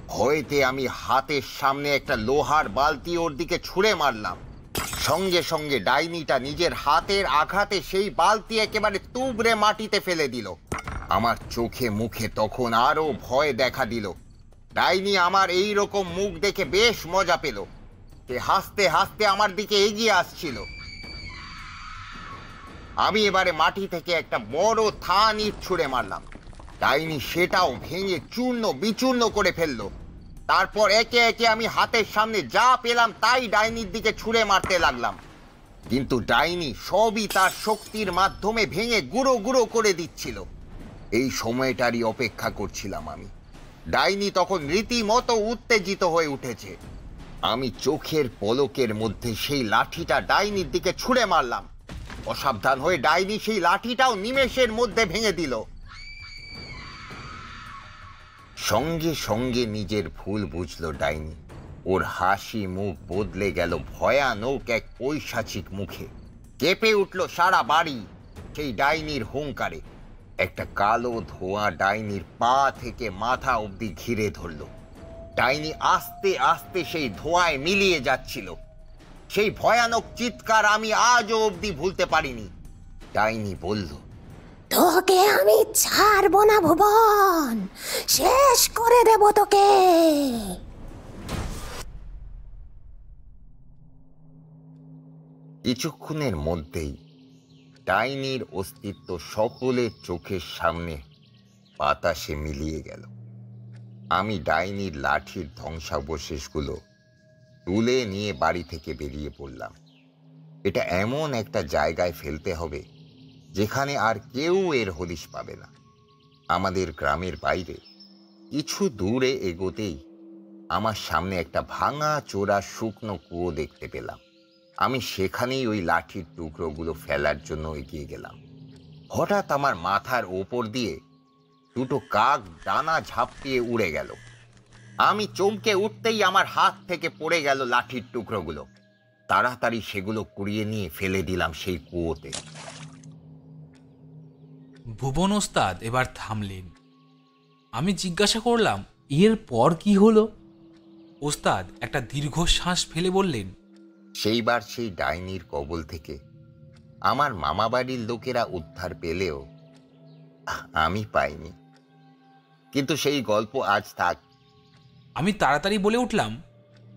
ভয়েতে আমি হাতের সামনে একটা লোহার বালতি ওর দিকে ছুঁড়ে মারলাম। সঙ্গে সঙ্গে ডাইনিটা নিজের হাতের আঘাতে সেই বালতি একেবারে তুবড়ে মাটিতে ফেলে দিল। আমার চোখে মুখে তখন আরো ভয় দেখা দিল। ডাইনি আমার এই রকম মুখ দেখে বেশ মজা পেল। সে হাসতে হাসতে আমার দিকে এগিয়ে আসছিল। আমি এবারে মাটি থেকে একটা বড় থান ইট ছুঁড়ে মারলাম। ডাইনি সেটাও ভেঙে চূর্ণ বিচূর্ণ করে ফেললো। তারপর একে একে আমি হাতের সামনে যা পেলাম তাই ডাইনির দিকে ছুঁড়ে মারতে লাগলাম। কিন্তু ডাইনি সবই তার শক্তির মাধ্যমে ভেঙে গুঁড়ো গুঁড়ো করে দিচ্ছিল। এই সময়টারই অপেক্ষা করছিলাম আমি। ডাইনি তখন রীতিমতো উত্তেজিত হয়ে উঠেছে। আমি চোখের পলকের মধ্যে সেই লাঠিটা ডাইনির দিকে ছুঁড়ে মারলাম। অসাবধান হয়ে ডাইনি সেই লাঠিটাও নিমেষের মধ্যে ভেঙে দিল। সঙ্গে সঙ্গে নিজের ভুল বুঝলো ডাইনি। ওর হাসি মুখ বদলে গেল ভয়ানক এক পৈশাচিক মুখে। কেঁপে উঠল সারা বাড়ি সেই ডাইনির হুঙ্কারে। একটা কালো ধোঁয়া ডাইনির পা থেকে মাথা অবধি ঘিরে ধরল। ডাইনি আস্তে আস্তে সেই ধোঁয়ায় মিলিয়ে যাচ্ছিল। সেই ভয়ানক চিৎকার আমি আজও অবধি ভুলতে পারিনি। ডাইনি বলল, তোকে আমি ছাড়বো না ভুবন, শেষ করে দেব তোকে। কিছুক্ষণের মধ্যেই ডাইনির অস্তিত্ব সকলের চোখের সামনে বাতাসে মিলিয়ে গেল। আমি ডাইনির লাঠির ধ্বংসাবশেষগুলো তুলে নিয়ে বাড়ি থেকে বেরিয়ে পড়লাম। এটা এমন একটা জায়গায় ফেলতে হবে যেখানে আর কেউ এর হদিশ পাবে না। আমাদের গ্রামের বাইরে কিছু দূরে এগোতেই আমার সামনে একটা ভাঙা চোরা শুকনো কুয়ো দেখতে পেলাম। আমি সেখানেই ওই লাঠির টুকরোগুলো ফেলার জন্য এগিয়ে গেলাম। হঠাৎ আমার মাথার ওপর দিয়ে দুটো কাক ডানা ঝাপটিয়ে উড়ে গেল। আমি চমকে উঠতেই আমার হাত থেকে পড়ে গেল লাঠির টুকরোগুলো। তাড়াতাড়ি সেগুলো কুড়িয়ে নিয়ে ফেলে দিলাম সেই কুয়োতে। ভুবন ওস্তাদ এবার থামলেন। আমি জিজ্ঞাসা করলাম, এর পর কি হলো? ওস্তাদ একটা দীর্ঘশ্বাস ফেলে বললেন, সেইবার সেই ডাইনির কবল থেকে আমার মামাবাড়ির লোকেরা উদ্ধার পেলেও আমি পাইনি। কিন্তু সেই গল্প আজ থাক। আমি তাড়াতাড়ি বলে উঠলাম,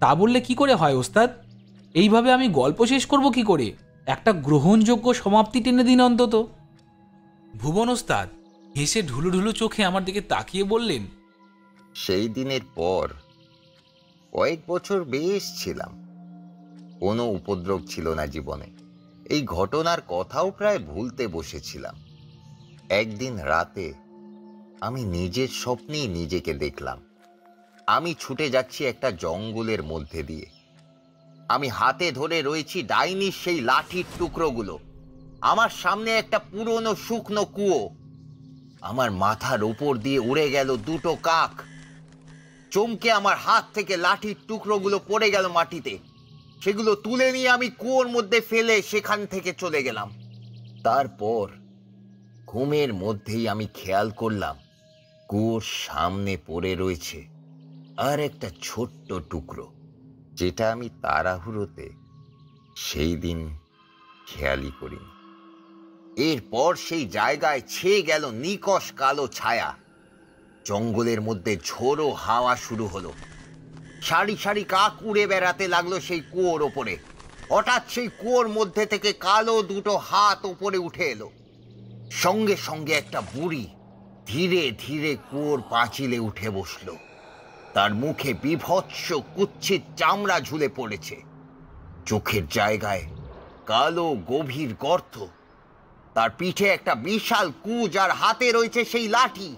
তা বললে কি করে হয় ওস্তাদ? এইভাবে আমি গল্প শেষ করব কি করে? একটা গ্রহণযোগ্য সমাপ্তি টেনে দিন অন্তত। ভুবন ওস্তাদ হেসে ঢুলু ঢুলু চোখে আমার দিকে তাকিয়ে বললেন, সেই দিনের পর কয়েক বছর বেশ ছিলাম। কোনো উপদ্রব ছিল না জীবনে। এই ঘটনার কথাও প্রায় ভুলতে বসেছিলাম। একদিন রাতে আমি নিজের স্বপ্নেই নিজেকে দেখলাম। আমি ছুটে যাচ্ছি একটা জঙ্গলের মধ্যে দিয়ে। আমি হাতে ধরে রয়েছি ডাইনির সেই লাঠির টুকরোগুলো। আমার সামনে একটা পুরনো শুকনো কুয়ো। আমার মাথার উপর দিয়ে উড়ে গেল দুটো কাক। চমকে আমার হাত থেকে লাঠির টুকরোগুলো পড়ে গেল মাটিতে। সেগুলো তুলে নিয়ে আমি কুয়োর মধ্যে ফেলে সেখান থেকে চলে গেলাম। তারপর ঘুমের মধ্যেই আমি খেয়াল করলাম কুয়োর সামনে পড়ে রয়েছে আর একটা ছোট্ট টুকরো, যেটা আমি তাড়াহুড়োতে সেই দিন খেয়ালই করিনি। এরপর সেই জায়গায় ছেয়ে গেল নিকষ কালো ছায়া। জঙ্গলের মধ্যে ঝোড়ো হাওয়া শুরু হলো। সারি সারি কাক উড়ে বেড়াতে লাগলো সেই কুয়োর ওপরে। হঠাৎ সেই কুয়োর মধ্যে থেকে কালো দুটো হাত ওপরে উঠে এলো। সঙ্গে সঙ্গে একটা বুড়ি ধীরে ধীরে কুয়োর পাঁচিলে উঠে বসলো। তার মুখে বীভৎস কুৎসিত চামড়া ঝুলে পড়েছে। চোখের জায়গায় কালো গভীর গর্ত। তার পিঠে একটা বিশাল কুঁজ আর হাতে রয়েছে সেই লাঠি।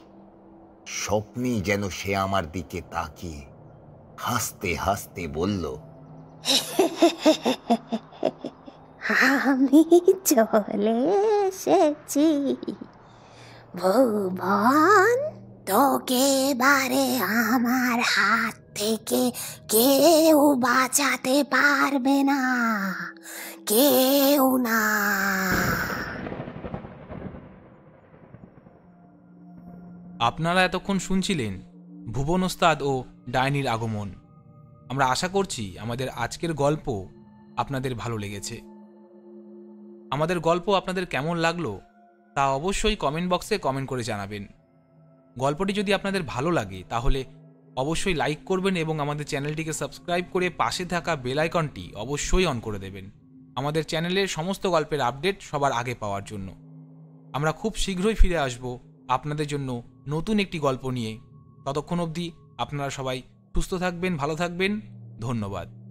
স্বপ্নেই যেন সে আমার দিকে তাকিয়ে হাসতে হাসতে বলল, আমি চলে এসেছি ভুবন। তোকে এবারে আমার হাত থেকে কেউ বাঁচাতে পারবে না, কেউ না। আপনারা এতক্ষণ শুনছিলেন ভুবন ওস্তাদ ও ডাইনির আগমন। আমরা আশা করছি আমাদের আজকের গল্প আপনাদের ভালো লেগেছে। আমাদের গল্প আপনাদের কেমন লাগলো তা অবশ্যই কমেন্ট বক্সে কমেন্ট করে জানাবেন। গল্পটি যদি আপনাদের ভালো লাগে তাহলে অবশ্যই লাইক করবেন এবং আমাদের চ্যানেলটিকে সাবস্ক্রাইব করে পাশে থাকা বেল আইকনটি অবশ্যই অন করে দেবেন আমাদের চ্যানেলের সমস্ত গল্পের আপডেট সবার আগে পাওয়ার জন্য। আমরা খুব শীঘ্রই ফিরে আসব আপনাদের জন্য নতুন একটি গল্প নিয়ে। ততক্ষণ অবধি আপনারা সবাই সুস্থ থাকবেন, ভালো থাকবেন। ধন্যবাদ।